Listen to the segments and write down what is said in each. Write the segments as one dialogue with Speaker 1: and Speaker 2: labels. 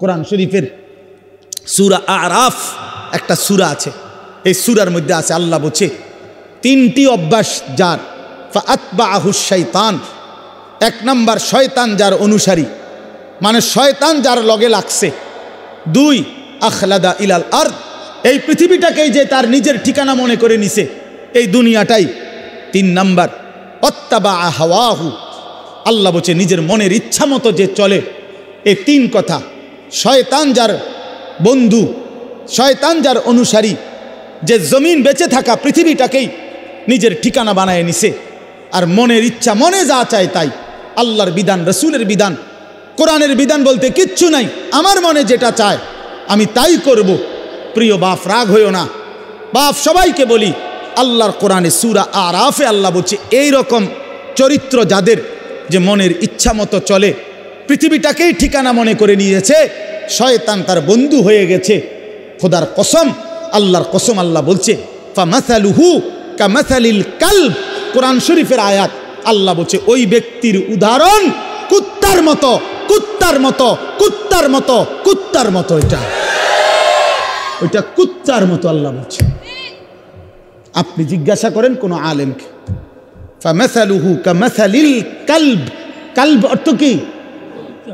Speaker 1: কোরআন শরীফের সূরা আরাফ একটা সূরা আছে, এই সূরার মধ্যে আছে আল্লাহ বলছে 3টি অভ্যাস যার, ফাআতবাআহু শাইতান, 1 নাম্বার শয়তান যার অনুসারী, মানে শয়তান যার লগে লাগছে। 2 আখলাদা ইলাল আরদ, এই পৃথিবীটাকেই যে তার নিজের ঠিকানা মনে করে নিছে, এই দুনিয়াটাই। 3 নাম্বার অত্তাবা হাওয়াহু, আল্লাহ বলছে নিজের মনের ইচ্ছা মতো যে চলে। এই 3 কথা, শয়তান যার বন্ধু, শয়তান যার অনুসারী, যে জমিন বেঁচে থাকা পৃথিবীটাকেই নিজের ঠিকানা বানায় নিছে, আর মনের ইচ্ছা, মনে যা চায় তাই। আল্লাহর বিধান, রসুলের বিধান, কোরআনের বিধান বলতে কিচ্ছু নাই, আমার মনে যেটা চায় আমি তাই করব। প্রিয় বাপ, রাগ হইও না বাপ, সবাইকে বলি, আল্লাহর কোরআনে সূরা আরাফে আল্লাহ বলছে এই রকম চরিত্র যাদের, যে মনের ইচ্ছা মতো চলে, পৃথিবীটাকেই ঠিকানা মনে করে নিয়েছে, শয়তান তার বন্ধু হয়ে গেছে। খোদার কসম, আল্লাহর কসম, আল্লাহ বলছে ফামাসালুহু কামাসালিল কালব, কোরআন শরীফের আয়াত। আল্লাহ বলছে ওই ব্যক্তির উদাহরণ কুত্তার মতো, কুত্তার মতো, কুত্তার মতো, কুত্তার মতো। ওইটা কুত্তার মতো আল্লাহ বলছে। আপনি জিজ্ঞাসা করেন কোন আলেমকে, ফামাসালুহু কামাসালিল কালব, কালব অর্থ কি?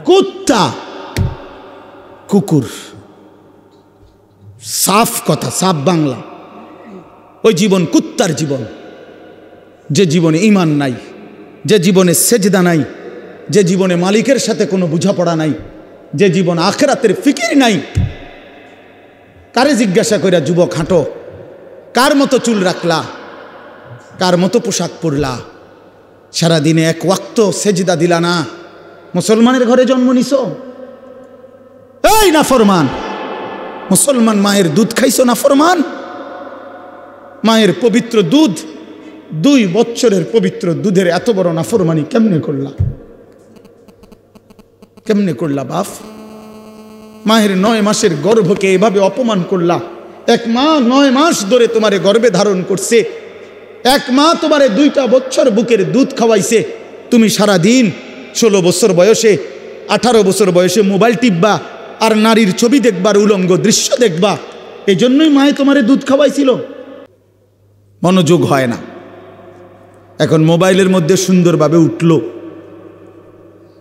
Speaker 1: কুত্তা, কুকুর, সাফ কথা, সাফ বাংলা। ওই জীবন কুত্তার জীবন, যে জীবনে ঈমান নাই, যে জীবনে সেজদা নাই, যে জীবনে মালিকের সাথে কোনো বোঝাপড়া নাই, যে জীবন আখিরাতের ফিকির নাই। কারে জিজ্ঞাসা কইরা যুবক হাঁটো, কার মতো চুল রাখলা, কার মতো পোশাক পরলা, সারাদিনে 1 ওয়াক্ত সেজদা দিলা না, মুসলমানের ঘরে জন্ম নিছো? এই নাফরমান, মুসলমান মায়ের দুধ খাইছো নাফরমান? মায়ের পবিত্র দুধ, 2 বছরের পবিত্র দুধের এত বড় নাফরমানি কেমনে করলা? কেমনে করলা বাপ? মায়ের 9 মাসের গর্ভকে এভাবে অপমান করলা। 1 মা 9 মাস ধরে তোমারে গর্ভে ধারণ করছে, 1 মা তোমারে 2টা বছর বুকের দুধ খাওয়াইছে। তুমি সারা দিন 16 বছর বয়সে, 18 বছর বয়সে মোবাইল টিপবা আর নারীর ছবি দেখবার, উলঙ্গ দৃশ্য দেখবা। এই জন্যই মায়ে তোমারে দুধ খাওয়াইছিল। মনোযোগ হয় না। এখন মোবাইলের মধ্যে সুন্দরভাবে উঠলো,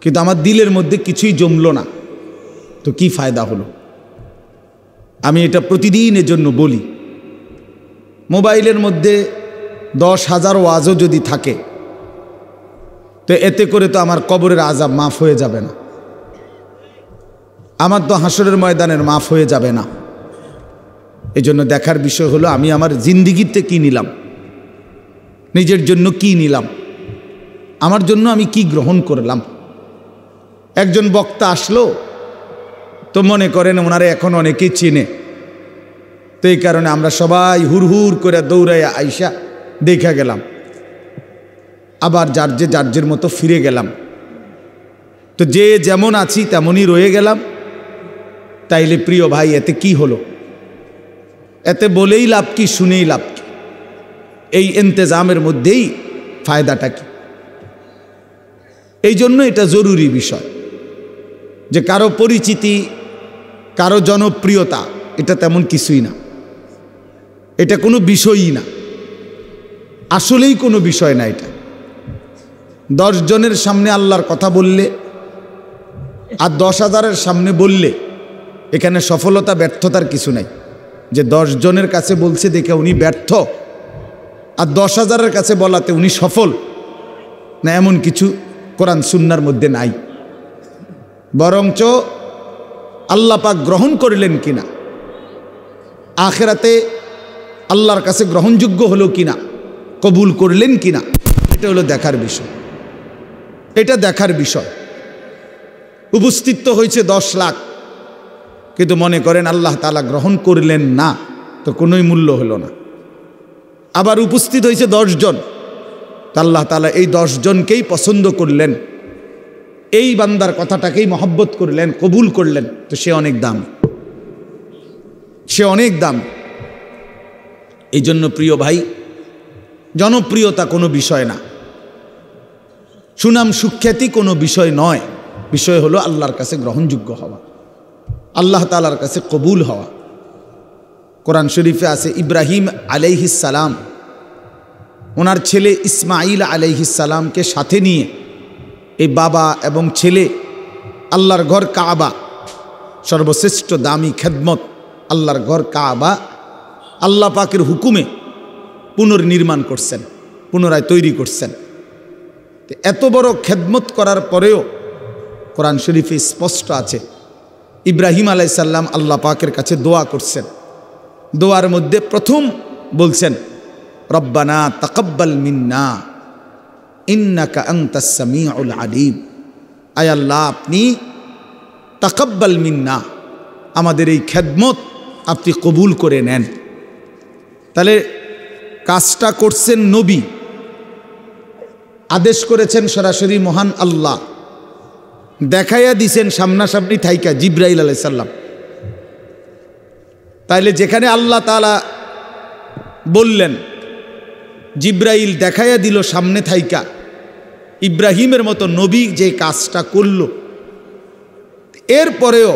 Speaker 1: কিন্তু আমার দিলের মধ্যে কিছুই জমলো না, তো কি ফায়দা হলো? আমি এটা প্রতিদিনের জন্য বলি, মোবাইলের মধ্যে 10,000 ওয়াজও যদি থাকে, তো এতে করে তো আমার কবরের আযাব মাফ হয়ে যাবে না, আমার তো হাসরের ময়দানের মাফ হয়ে যাবে না। এই জন্য দেখার বিষয় হলো আমি আমার জিন্দিগিতে কি নিলাম, নিজের জন্য কি নিলাম, আমার জন্য আমি কি গ্রহণ করলাম। একজন বক্তা আসলো, তো মনে করেন ওনারে এখন অনেকেই চিনে, তো এই কারণে আমরা সবাই হুড়হুড় করে দৌড়াইয়া আইসা দেখা গেলাম, আবার যার মতো ফিরে গেলাম। তো যে যেমন আছি তেমনই রয়ে গেলাম। তাইলে প্রিয় ভাই, এতে কি হলো? এতে বলেই লাভ কি, শুনেই লাভ কি? এই ইন্তেজামের মধ্যেই ফায়দাটা কি? এই জন্য এটা জরুরি বিষয় যে কারো পরিচিতি, কারো জনপ্রিয়তা, এটা তেমন কিছুই না, এটা কোনো বিষয়ই না, আসলেই কোনো বিষয় না। এটা 10 জনের সামনে আল্লাহর কথা বললে আর 10,000-এর সামনে বললে এখানে সফলতা ব্যর্থতার কিছু নাই। যে 10 জনের কাছে বলছে দেখে উনি ব্যর্থ, আর 10,000-এর কাছে বলাতে উনি সফল না, এমন কিছু কোরআন সুন্নাহর মধ্যে নাই। বরঞ্চ আল্লাহ পাক গ্রহণ করলেন কিনা, আখিরাতে আল্লাহর কাছে গ্রহণযোগ্য হলো কিনা, কবুল করলেন কিনা, এটা হলো দেখার বিষয়। এটা দেখার বিষয়। উপস্থিত তো হয়েছে 10 লাখ, কিন্তু মনে করেন আল্লাহ তাআলা গ্রহণ করলেন না, তো কোনোই মূল্য হলো না। আবার উপস্থিত হয়েছে 10 জন, আল্লাহ তাআলা এই 10 জনকেই পছন্দ করলেন, এই বান্দার কথাটাকেই মহব্বত করলেন, কবুল করলেন, তো সে অনেক দাম, সে অনেক দাম। এই জন্য প্রিয় ভাই, জনপ্রিয়তা কোনো বিষয় না, সুনাম সুখ্যাতি কোনো বিষয় নয়, বিষয় হলো আল্লাহর কাছে গ্রহণযোগ্য হওয়া। আল্লাহ তাআলার কাছে কবুল হওয়া। কোরআন শরীফে আছে ইব্রাহিম আলাইহিস সালাম ওনার ছেলে ইসমাঈল আলাইহিস সালামকে সাথে নিয়ে এই বাবা এবং ছেলে আল্লাহর ঘর কাবা, সর্বশ্রেষ্ঠ দামি খেদমত আল্লাহর ঘর কাবা আল্লাহ পাকের হুকুমে পুনর্নির্মাণ করছেন, পুনরায় তৈরি করছেন। এত বড় খেদমত করার পরেও কোরআন শরীফে স্পষ্ট আছে ইব্রাহিম আলাইহিস সালাম আল্লাহ পাকের কাছে দোয়া করছেন। দোয়ার মধ্যে প্রথম বলছেন রব্বানা তাকাব্বাল মিন্না ইন্নাকা আনতাস সামিউল আলিম। আয় আল্লাহ, আপনি তাকাব্বাল মিন্না, আমাদের এই খেদমত আপনি কবুল করে নেন। তাহলে কাজটা করছেন নবী, আদেশ করেছেন সরাসরি মহান আল্লাহ, দেখাইয়া দিছেন সামনাসামনি থাইকা জিব্রাইল আলাইহিস সালাম। তাইলে যেখানে আল্লাহ তাআলা বললেন, জিব্রাইল দেখাইয়া দিল সামনে থাইকা, ইব্রাহিমের মতো নবী যে কাজটা করল, এরপরেও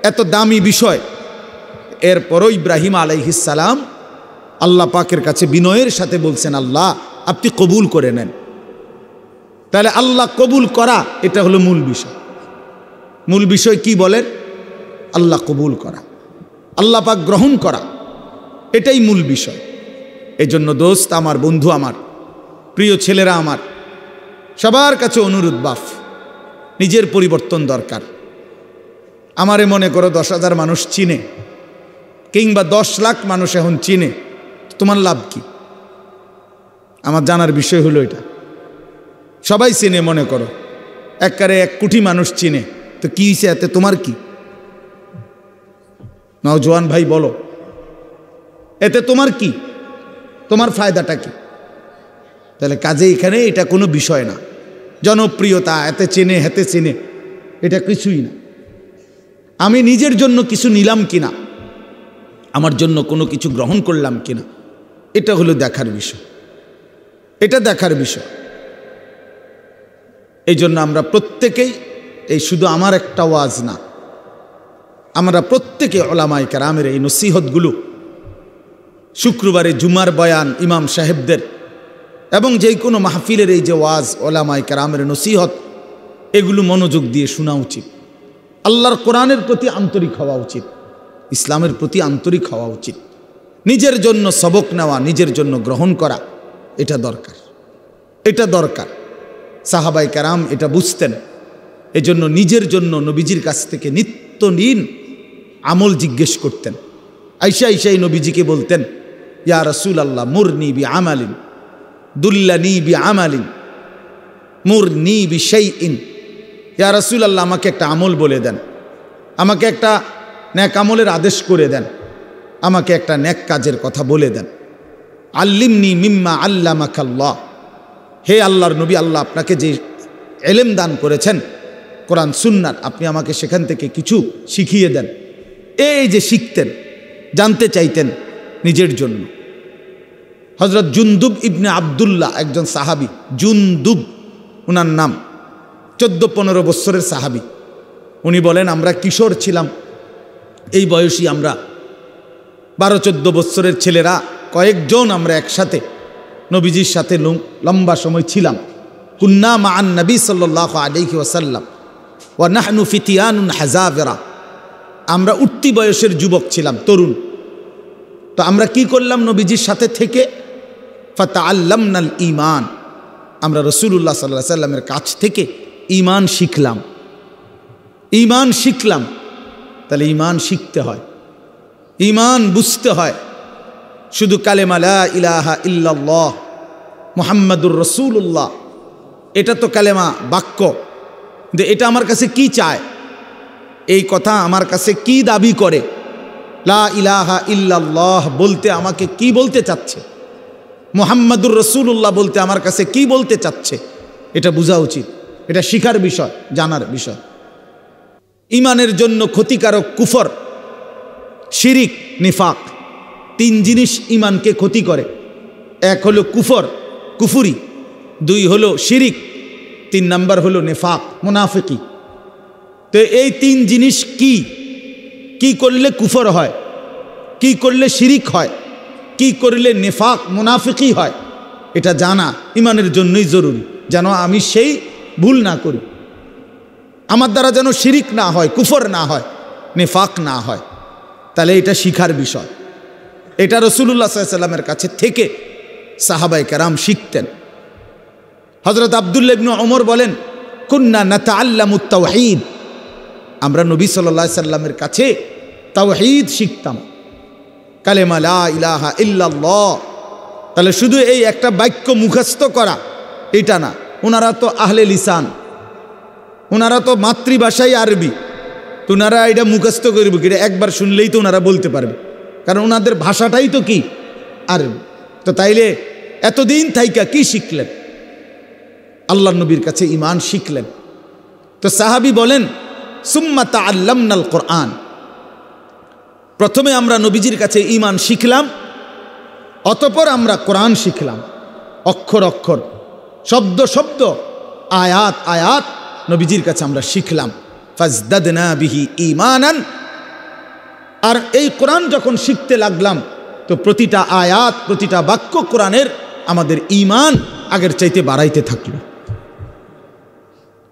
Speaker 1: এত দামি বিষয়, এরপরও ইব্রাহিম আলাইহিস সালাম আল্লাহ পাকের কাছে বিনয়ের সাথে বলছেন আল্লাহ আপনি কবুল করে নেন। তাহলে আল্লাহ কবুল করা এটা হলো মূল বিষয়। মূল বিষয় কি বলেন? আল্লাহ কবুল করা, আল্লাহ পাক গ্রহণ করা, এটাই মূল বিষয়। এই জন্য দোস্ত আমার, বন্ধু আমার, প্রিয় ছেলেরা আমার, সবার কাছে অনুরোধ, বাপ নিজের পরিবর্তন দরকার। আমারে মনে করো 10,000 মানুষ চিনে, কিংবা 10 লাখ মানুষ এখন চিনে, তোমার লাভ কি? আমার জানার বিষয় হলো এটা। সবাই চিনে, মনে করো একবারে 1 কোটি মানুষ চিনে, তো কি হয়েছে এতে? তোমার কি? নওজোয়ান ভাই বলো, এতে তোমার কি? তোমার ফায়দাটা কি? তাহলে কাজে এখানে এটা কোনো বিষয় না। জনপ্রিয়তা, এতে চেনে হেতে চেনে, এটা কিছুই না। আমি নিজের জন্য কিছু নিলাম কিনা, আমার জন্য কোনো কিছু গ্রহণ করলাম কিনা, এটা হলো দেখার বিষয়, এটা দেখার বিষয়। এই জন্য আমরা প্রত্যেকেই, এই শুধু আমার একটা ওয়াজ না, আমরা প্রত্যেকে ওলামায়ে কেরামের এই নসিহতগুলো, শুক্রবারে জুমার বয়ান ইমাম সাহেবদের, এবং যে কোনো মাহফিলের এই যে ওয়াজ ওলামায়ে কেরামের নসিহত, এগুলো মনোযোগ দিয়ে শোনা উচিত। আল্লাহর কোরআনের প্রতি আন্তরিক হওয়া উচিত, ইসলামের প্রতি আন্তরিক হওয়া উচিত। নিজের জন্য সবক নেওয়া, নিজের জন্য গ্রহণ করা, এটা দরকার, এটা দরকার। সাহাবায়ে কেরাম এটা বুঝতেন। এজন্য নিজের জন্য নবীজির কাছ থেকে নিত্যদিন আমল জিজ্ঞেস করতেন। আইসা আইসাই নবীজিকে বলতেন, ইয়া রাসূলুল্লাহ মুরনি বি আমালিন দুল্লানি বি আমালিন মুরনি বি শাইইন। ইয়া রাসূলুল্লাহ, আমাকে একটা আমল বলে দেন, আমাকে একটা নেক আমলের আদেশ করে দেন, আমাকে একটা নেক কাজের কথা বলে দেন। আল্লিমনি মিম্মা আল্লামাকাল্লাহ, হে আল্লাহর নবী, আল্লাহ আপনাকে যে ইলম দান করেছেন কোরআন সুন্নাত, আপনি আমাকে সেখান থেকে কিছু শিখিয়ে দেন। এই যে শিখতেন, জানতে চাইতেন নিজের জন্য। হযরত জুনদুব ইবনে আব্দুল্লাহ, একজন সাহাবী, জুনদুব ওনার নাম, 14-15 বছরের সাহাবী। উনি বলেন, আমরা কিশোর ছিলাম, এই বয়সী আমরা 12-14 বছরের ছেলেরা কয়েকজন আমরা একসাথে নবীজির সাথে লম্বা সময় ছিলাম। কুন্না মাআন নবী সাল্লাল্লাহু আলাইহি ওয়াসাল্লাম ওয়া নাহনু ফিতিয়ানুন হাযাবিরা, আমরা উঠতি বয়সের যুবক ছিলাম, তরুণ। তো আমরা কি করলাম? নবীজির সাথে থেকে ফাতাআল্লামনাল ঈমান, আমরা রাসূলুল্লাহ সাল্লাল্লাহু আলাইহি ওয়াসাল্লামের কাছ থেকে ঈমান শিখলাম, ঈমান শিখলাম। তাহলে ঈমান শিখতে হয়, ঈমান বুঝতে হয়। শুধু কালেমা লা ইলাহা ইল্লাল্লাহ মুহাম্মাদুর রাসূলুল্লাহ, এটা তো কালেমা, বাক্য, কিন্তু এটা আমার কাছে কি চায়, এই কথা আমার কাছে কি দাবি করে? লা ইলাহা ইল্লাল্লাহ বলতে আমাকে কি বলতে চাচ্ছে? মুহাম্মাদুর রাসূলুল্লাহ বলতে আমার কাছে কি বলতে চাচ্ছে? এটা বোঝা উচিত, এটা শিখার বিষয়, জানার বিষয়। ঈমানের জন্য ক্ষতিকারক কুফর, শিরিক, নিফাক, 3 জিনিস ঈমানকে ক্ষতি করে। 1 হলো কুফর, কুফুরি, 2 হলো শিরিক, 3 নাম্বার হলো নিফাক, মুনাফিকি। তো এই 3 জিনিস কি? কি করলে কুফর হয়, কি করলে শিরিক হয়, কি করলে নেফাক মুনাফিকি হয়, এটা জানা ইমানের জন্যই জরুরি, যেন আমি সেই ভুল না করি, আমার দ্বারা যেন শিরিক না হয়, কুফর না হয়, নেফাক না হয়। তাহলে এটা শিখার বিষয়। এটা রাসূলুল্লাহ সাল্লাল্লাহু আলাইহি ওয়াসাল্লামের কাছে থেকে সাহাবায়ে কেরাম শিখতেন। হযরত আব্দুল্লাহ ইবনে ওমর বলেন, কুন্না নাতাআল্লামুত তাওহীদ, আমরা নবী সাল্লাল্লাহু আলাইহি সাল্লামের কাছে তাওহীদ শিখতাম, কালেমা লা ইলাহা ইল্লাল্লাহ। তাহলে শুধু এই একটা বাক্য মুখস্থ করা এটা না, ওনারা তো আহলে লিসান, ওনারা তো মাতৃভাষাই আরবি, তো ওনারা এটা মুখস্থ করবে কি? একবার শুনলেই তো ওনারা বলতে পারবে, কারণ ওনাদের ভাষাটাই তো কি আরবি। তো তাইলে এতদিন থাইকা কি শিখলেন? আল্লাহর নবীর কাছে ঈমান শিখলেন। তো সাহাবী বলেন, সুম্মা তাআল্লামনাল কোরআন, প্রথমে আমরা নবীজির কাছে ঈমান শিখলাম, অতঃপর আমরা কোরআন শিখলাম, অক্ষর অক্ষর, শব্দ শব্দ, আয়াত আয়াত নবীজির কাছে আমরা শিখলাম। ফাজদাদনা বিহি ঈমানান, আর এই কোরআন যখন শিখতে লাগলাম তো প্রতিটা আয়াত প্রতিটা বাক্য কোরআনের আমাদের ঈমান আগের চাইতে বাড়াইতে থাকলো,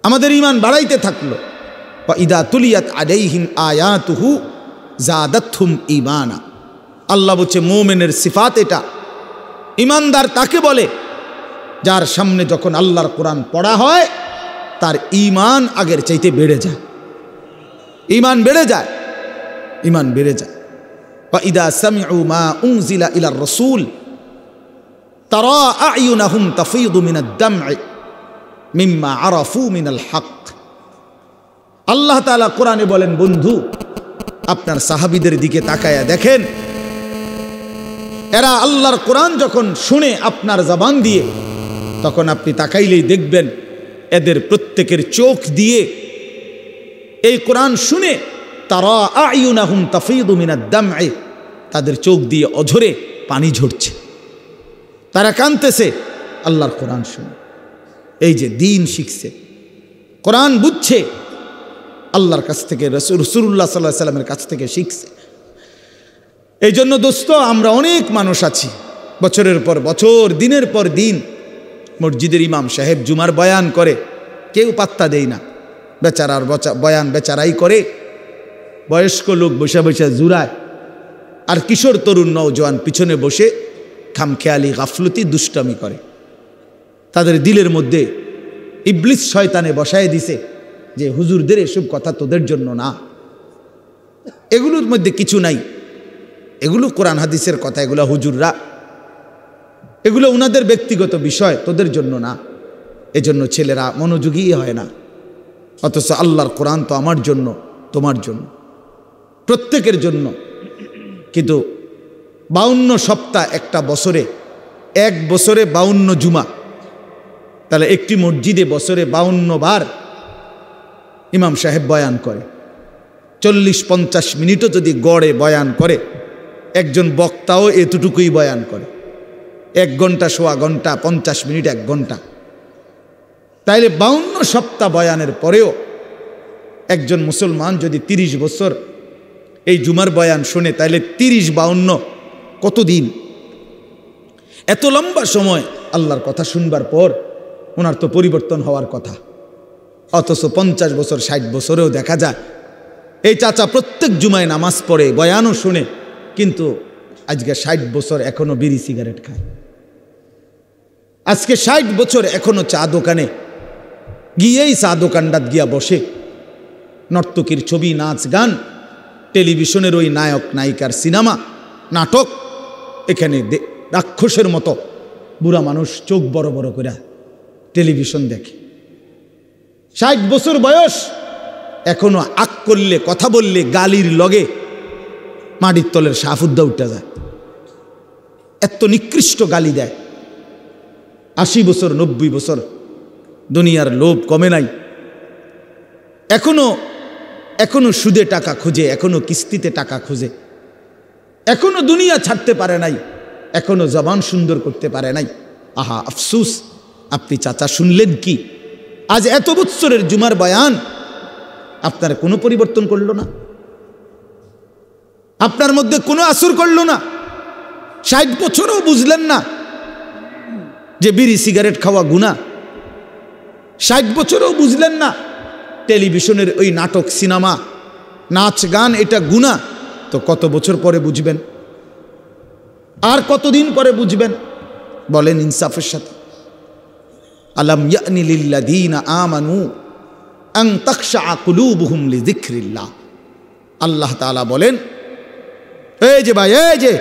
Speaker 1: আমাদের ঈমান বাড়াইতে থাকলো। ওয়া ইদা তুলিয়াত আলাইহিম আয়াতুহু জাদাতহুম ঈমানা, আল্লাহ বলছে মুমিনের সিফাত এটা, ঈমানদার তাকে বলে যার সামনে যখন আল্লাহর কোরআন পড়া হয় তার ঈমান আগের চাইতে বেড়ে যায়, ঈমান বেড়ে যায়, ঈমান বেড়ে যায়। ওয়া ইদা সামিউ মা উনজিলা ইলার রাসূল তারা আ'য়ুনাহুম তাফীদু মিনাদ দাম'i মিম্মা আরাফু মিনাল হক। আল্লাহ তাআলা কোরআনে বলেন, বন্ধু আপনার সাহাবীদের দিকে তাকায়া দেখেন, এরা আল্লাহর কোরআন যখন শুনে আপনার জবান দিয়ে, তখন আপনি তাকাইলেই দেখবেন এদের প্রত্যেকের চোখ দিয়ে এই কোরআন শুনে তারা আ'য়ুনাহুম তাফীদু মিনাদ দাম'i, তাদের চোখ দিয়ে অঝরে পানি ঝরছে, তারা কাঁদতেছে আল্লাহর কোরআন শুনে। এই যে দিন শিখছে, কোরআন বুঝছে, আল্লাহর কাছ থেকে রাসূলুল্লাহ সাল্লাল্লাহু আলাইহি ওয়াসাল্লামের কাছ থেকে শিখছে। এই জন্য দোস্ত, আমরা অনেক মানুষ আছি বছরের পর বছর, দিনের পর দিন মসজিদের ইমাম সাহেব জুমার বয়ান করে, কেউ পাত্তা দেয় না, বেচারার বয়ান বেচারাই করে, বয়স্ক লোক বসে বসে জুরায়, আর কিশোর তরুণ নওজোয়ান পিছনে বসে খামখেয়ালি গাফলতি দুষ্টামি করে। তাদের দিলের মধ্যে ইবলিস শয়তানে বসায় দিছে যে হুজুরদের এসব কথা তোদের জন্য না, এগুলোর মধ্যে কিছু নাই, এগুলো কোরআন হাদিসের কথা, এগুলো হুজুররা, এগুলো ওনাদের ব্যক্তিগত বিষয়, তোদের জন্য না। এজন্য ছেলেরা মনোযোগী হয় না, অথচ আল্লাহর কোরআন তো আমার জন্য, তোমার জন্য, প্রত্যেকের জন্য। কিন্তু 52 সপ্তাহ একটা বছরে, এক বছরে 52 জুমা, তাহলে একটি মসজিদে বছরে 52 বার ইমাম সাহেব বয়ান করে, 40-50 মিনিটও যদি গড়ে বয়ান করে, একজন বক্তাও এতটুকুই বয়ান করে, 1 ঘন্টা, সোয়া ঘন্টা, 50 মিনিট, 1 ঘন্টা। তাইলে 52 সপ্তাহ বয়ানের পরেও একজন মুসলমান যদি 30 বছর এই জুমার বয়ান শুনে, তাইলে 30-52 কতদিন? এত লম্বা সময় আল্লাহর কথা শুনবার পর ওনার তো পরিবর্তন হওয়ার কথা, অথচ 50 বছর 60 বছরেও দেখা যায় এই চাচা প্রত্যেক জুমায় নামাজ পড়ে, বয়ানও শুনে, কিন্তু আজকে 60 বছর এখনো বিড়ি সিগারেট খায়, আজকে 60 বছর এখনো চা দোকানে গিয়েই চা দোকানটাত গিয়া বসে, নর্তকীর ছবি, নাচ গান, টেলিভিশনের ওই নায়ক নায়িকার সিনেমা নাটক, এখানে রাক্ষসের মতো বুড়া মানুষ চোখ বড় বড় করে টেলিভিশন দেখে। 60 বছর বয়স, এখনো আক করলে, কথা বললে গালির লগে মাটির তলের সাফুদ্দা উঠে যায়, এত নিকৃষ্ট গালি দেয়। 80 বছর 90 বছর, দুনিয়ার লোভ কমে নাই, এখনো সুদে টাকা খুঁজে, এখনো কিস্তিতে টাকা খুঁজে, এখনো দুনিয়া ছাড়তে পারে নাই, এখনো জবান সুন্দর করতে পারে নাই। আহা আফসুস, আপনি চাচা শুনলেন কি? আজ এত বছরের জুমার বয়ান আপনার কোনো পরিবর্তন করলো না, আপনার মধ্যে কোনো আসর করল না, 60 বছরও বুঝলেন না যে বিড়ি সিগারেট খাওয়া গুনাহ, 60 বছরও বুঝলেন না টেলিভিশনের ওই নাটক সিনেমা নাচ গান এটা গুনাহ, তো কত বছর পরে বুঝবেন? আর কতদিন পরে বুঝবেন বলেন ইনসাফের সাথে? আলাম ইয়ানি লিল্লাযীনা আমানু আন তাখশা কুলুবুহুম লিযিকরিল্লাহ। আল্লাহ তাআলা বলেন, এই যে ভাই, এই যে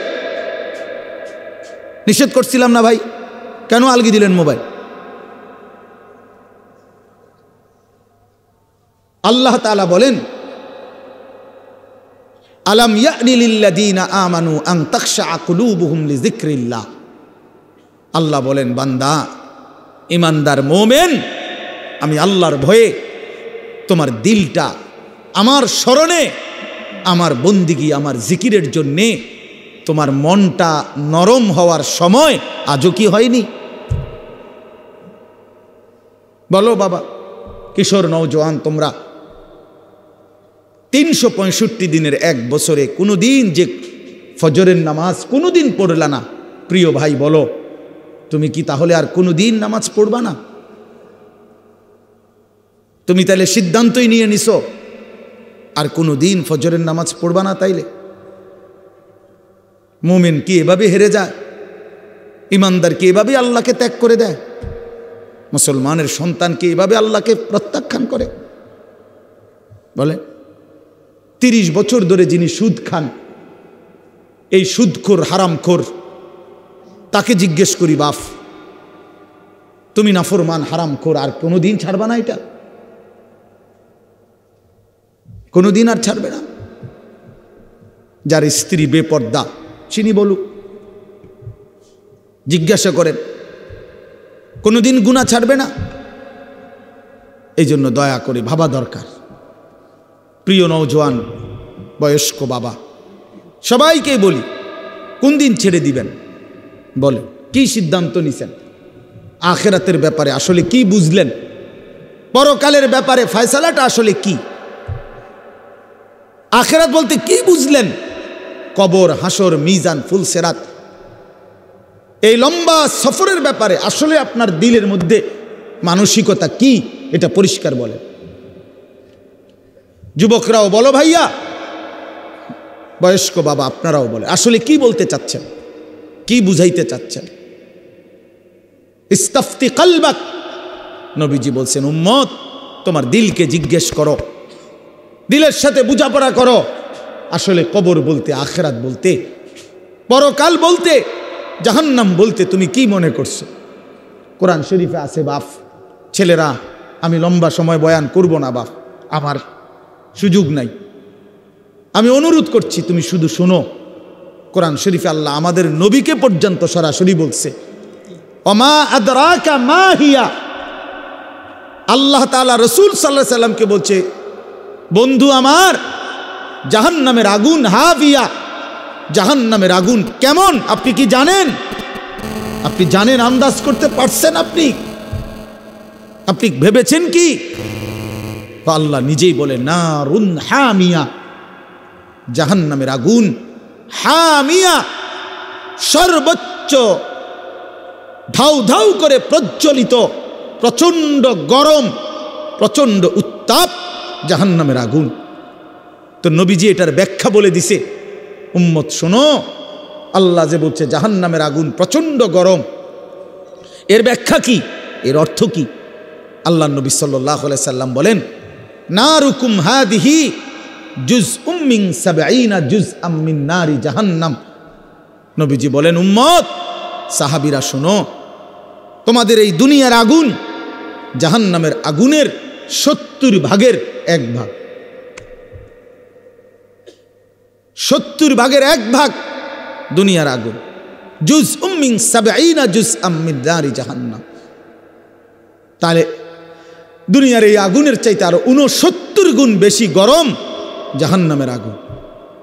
Speaker 1: নিষেধ করছিলাম না ভাই, কেন আলগি দিলেন মোবাইল? আল্লাহ তাআলা বলেন, আলাম ইয়ানি লিল্লাযীনা আমানু আন তাখশা কুলুবুহুম লিযিকরিল্লাহ। আল্লাহ বলেন, বান্দা ইমানদার মুমিন, আমি আল্লাহর ভয়ে তোমার দিলটা আমার স্মরণে, আমার বন্দিগি, আমার জিকিরের জন্যে তোমার মনটা নরম হওয়ার সময় আজও কি হয়নি? বলো বাবা, কিশোর নওজোয়ান, তোমরা 365 দিনের এক বছরে কোনোদিন যে ফজরের নামাজ কোনোদিন পড়লা না, প্রিয় ভাই বলো, তুমি কি তাহলে আর কোনোদিন নামাজ পড়বা না? তুমি তাহলে সিদ্ধান্তই নিয়ে নিছো আর কোনোদিন ফজরের নামাজ পড়বা না? তাইলে মুমিন কি এভাবে হেরে যায়? ইমানদার কি এভাবে আল্লাহকে ত্যাগ করে দেয়? মুসলমানের সন্তান কি এভাবে আল্লাহকে প্রত্যাখ্যান করে? বলে 30 বছর ধরে যিনি সুদ খান, এই সুদখোর হারামখোর, তাকে জিজ্ঞেস করি, বাপ তুমি নাফরমান হারামখোর, আর কোনোদিন ছাড়বা না? এটা কোনোদিন আর ছাড়বে না? যার স্ত্রী বেপর্দা চিনি বলুক, জিজ্ঞাসা করেন, কোনোদিন গুনাহ ছাড়বে না? এই জন্য দয়া করে ভাবা দরকার। প্রিয় নওজোয়ান, বয়স্ক বাবা, সবাইকে বলি, কোন দিন ছেড়ে দিবেন? বলে কি সিদ্ধান্ত নিছেন? আখিরাতের ব্যাপারে আসলে কি বুঝলেন? পরকালের ব্যাপারে ফয়সালাটা আসলে কি? আখিরাত বলতে কি বুঝলেন? কবর, হাসর, মিজান, ফুলসেরাত, এই লম্বা সফরের ব্যাপারে আসলে আপনার দিলের মধ্যে মানসিকতা কি, এটা পরিষ্কার বলেন। যুবকরাও বলো ভাইয়া, বয়স্ক বাবা আপনারাও বলে, আসলে কি বলতে চাচ্ছেন, কি বুঝাইতে চাচ্ছেন? ইস্তাফতি কলবাক, নবীজি বলছেন, উম্মত তোমার দিলকে জিজ্ঞেস করো, দিলের সাথে বুঝাপড়া করো, আসলে কবর বলতে, আখিরাত বলতে, পরকাল বলতে, জাহান্নাম বলতে তুমি কি মনে করছো? কোরআন শরীফে আছে বাপ, ছেলেরা আমি লম্বা সময় বয়ান করব না বাপ, আমার সুযোগ নাই, আমি অনুরোধ করছি তুমি শুধু শোনো। কোরআন শরীফে আল্লাহ আমাদের নবীকে পর্যন্ত সরাসরি বলছে, ওমা আদরাকা মা হিয়া। আল্লাহ তাআলা রাসূল সাল্লাল্লাহু আলাইহি সাল্লামকে বলছে, বন্ধু আমার, জাহান্নামের আগুন হাবিয়া, জাহান্নামের আগুন কেমন আপনি কি জানেন? আপনি জানেন, আন্দাজ করতে পারছেন? আপনি ভেবেছেন কি? আল্লাহ নিজেই বলে, নারুন হামিয়া, জাহান্নামের আগুন হামিয়া, সর্বোচ্চ ধাউ ধাউ করে প্রজ্বলিত, প্রচণ্ড গরম, প্রচণ্ড উত্তাপ জাহান্নামের আগুন। তো নবীজি এটার ব্যাখ্যা বলে দিছে, উম্মত শোনো, আল্লাহ যে বলছে জাহান্নামের আগুন প্রচণ্ড গরম, এর ব্যাখ্যা কি, এর অর্থ কি? আল্লাহ নবী সাল্লাল্লাহু আলাইহি সাল্লাম বলেন, নারুকুম হাদিহি জুজউম মিন 70 জুজআম মিন নারি জাহান্নাম। নবীজি বলেন, উম্মত সাহাবীরা শোনো, তোমাদের এই দুনিয়ার আগুন জাহান্নামের আগুনের 70 ভাগের 1 ভাগ, 70 ভাগের 1 ভাগ দুনিয়ার আগুন। জুজউম মিন 70 জুজআম মিন নারি জাহান্নাম। তাহলে দুনিয়ার এই আগুনের চাইতে আরো 69 গুণ বেশি গরম জাহান্নামের আগুন।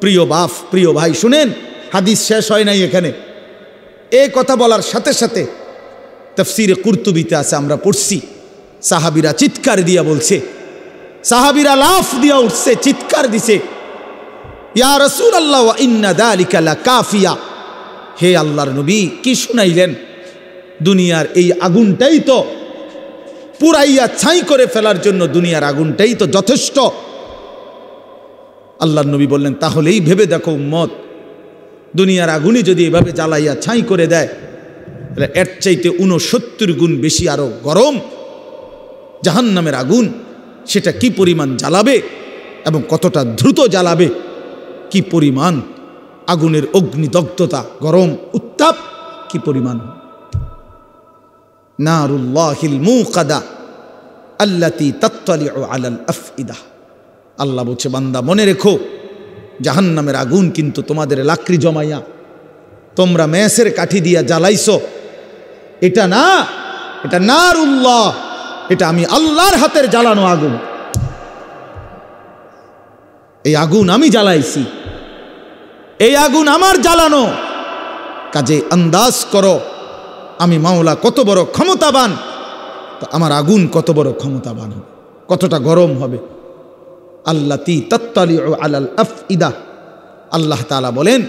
Speaker 1: প্রিয় বাপ, প্রিয় ভাই, শুনেন, হাদিস শেষ হয় নাই এখানে। এই কথা বলার সাথে সাথে তাফসীরে কুরতুবিতে আছে, আমরা পড়ছি, সাহাবীরা চিৎকার দিয়া বলছে, সাহাবীরা লাফ দিয়া উঠছে, চিৎকার দিছে, ইয়া রাসূলুল্লাহ ওয়া ইন্না যালিকা লাকাফিয়া, হে আল্লাহর নবী কি শুনাইলেন? দুনিয়ার এই আগুনটাই তো পুরাইয়া ছাই করে ফেলার জন্য, দুনিয়ার আগুনটাই তো যথেষ্ট। আল্লাহর নবী বললেন তাহলেই ভেবে দেখো উম্মত, দুনিয়ার আগুনই যদি এভাবে জ্বালাইয়া ছাই করে দেয়, তাহলে এর চাইতে 69 গুণ বেশি আরো গরম জাহান্নামের আগুন, সেটা কি পরিমাণ জ্বালাবে এবং কতটা দ্রুত জ্বালাবে, কি পরিমাণ আগুনের অগ্নিদগ্ধতা, গরম উত্তাপ কি পরিমাণ। নারুল্লাহিল মুকাদা আল্লাতী তাত্তালিউ আলাল আফইদা, আল্লাহ বলছে বান্দা মনে রেখো জাহান্নামের আগুন কিন্তু তোমাদের লাকড়ি জমাইয়া তোমরা মেসের কাঠি দিয়া জ্বালাইছো, এটা না, এটা নারুল্লাহ, এটা আমি আল্লাহর হাতের জ্বালানো আগুন। এই আগুন আমি জ্বালাইছি, এই আগুন আমার জ্বালানো। কাজে আন্দাজ করো আমি মাওলা কত বড় ক্ষমতাবান, তো আমার আগুন কত বড় ক্ষমতাবান হবে, কতটা গরম হবে। আল্লাতী তাত্তালিউ আলাল আফইদা, আল্লাহ তাআলা বলেন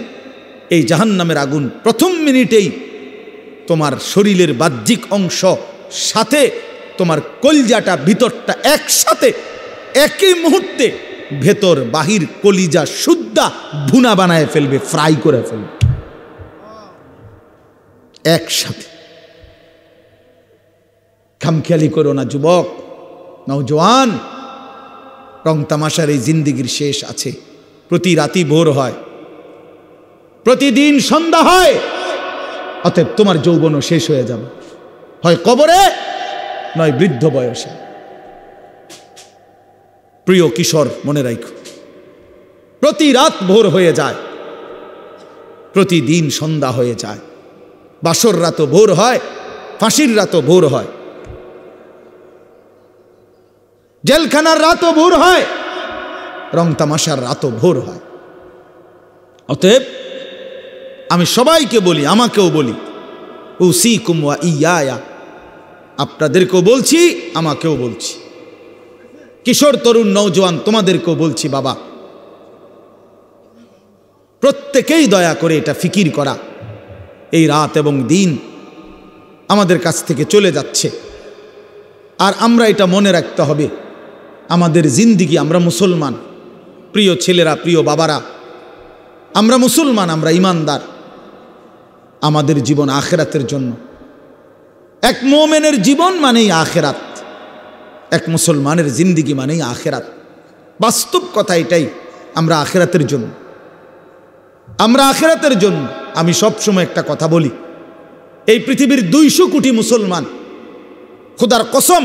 Speaker 1: এই জাহান্নামের আগুন প্রথম মিনিটেই তোমার শরীরের বাহ্যিক অংশ সাথে তোমার কলিজাটা ভিতরটা একসাথে একই মুহূর্তে ভেতর বাহির কলিজা শুদ্ধা ভুনা বানায় ফেলবে, ফ্রাই করে ফেলবে একসাথে। খামখেয়ালি করো না যুবক, নওজোয়ান, রং তামাশার এই জিন্দিগির শেষ আছে। প্রতি রাতি ভোর হয়, প্রতিদিন সন্ধ্যা হয়, অতএব তোমার যৌবনও শেষ হয়ে যাবে, হয় কবরে নয় বৃদ্ধ বয়সে। প্রিয় কিশোর মনে রাখো, প্রতি রাত ভোর হয়ে যায়, প্রতিদিন সন্ধ্যা হয়ে যায়, বাসর রাতও ভোর হয়, ফাঁসির রাতও ভোর হয়, জেলখানার রাতও ভোর হয়, রং তামাশার রাতও ভোর হয়। অতএব আমি সবাইকে বলি, আমাকেও বলি, উসিকুম ওয়া ইয়া, আপনাদেরকেও বলছি আমাকেও বলছি, কিশোর তরুণ নওজোয়ান তোমাদেরকেও বলছি, বাবা প্রত্যেকেই দয়া করে এটা ফিকির করা, এই রাত এবং দিন আমাদের কাছ থেকে চলে যাচ্ছে, আর আমরা এটা মনে রাখতে হবে আমাদের জিন্দিগি, আমরা মুসলমান, প্রিয় ছেলেরা, প্রিয় বাবারা, আমরা মুসলমান, আমরা ইমানদার, আমাদের জীবন আখেরাতের জন্য। এক মুমিনের জীবন মানেই আখেরাত, এক মুসলমানের জিন্দিগি মানেই আখেরাত। বাস্তব কথা এটাই, আমরা আখেরাতের জন্য, আমরা আখেরাতের জন্য। আমি সবসময় একটা কথা বলি, এই পৃথিবীর 200 কোটি মুসলমান, খোদার কসম,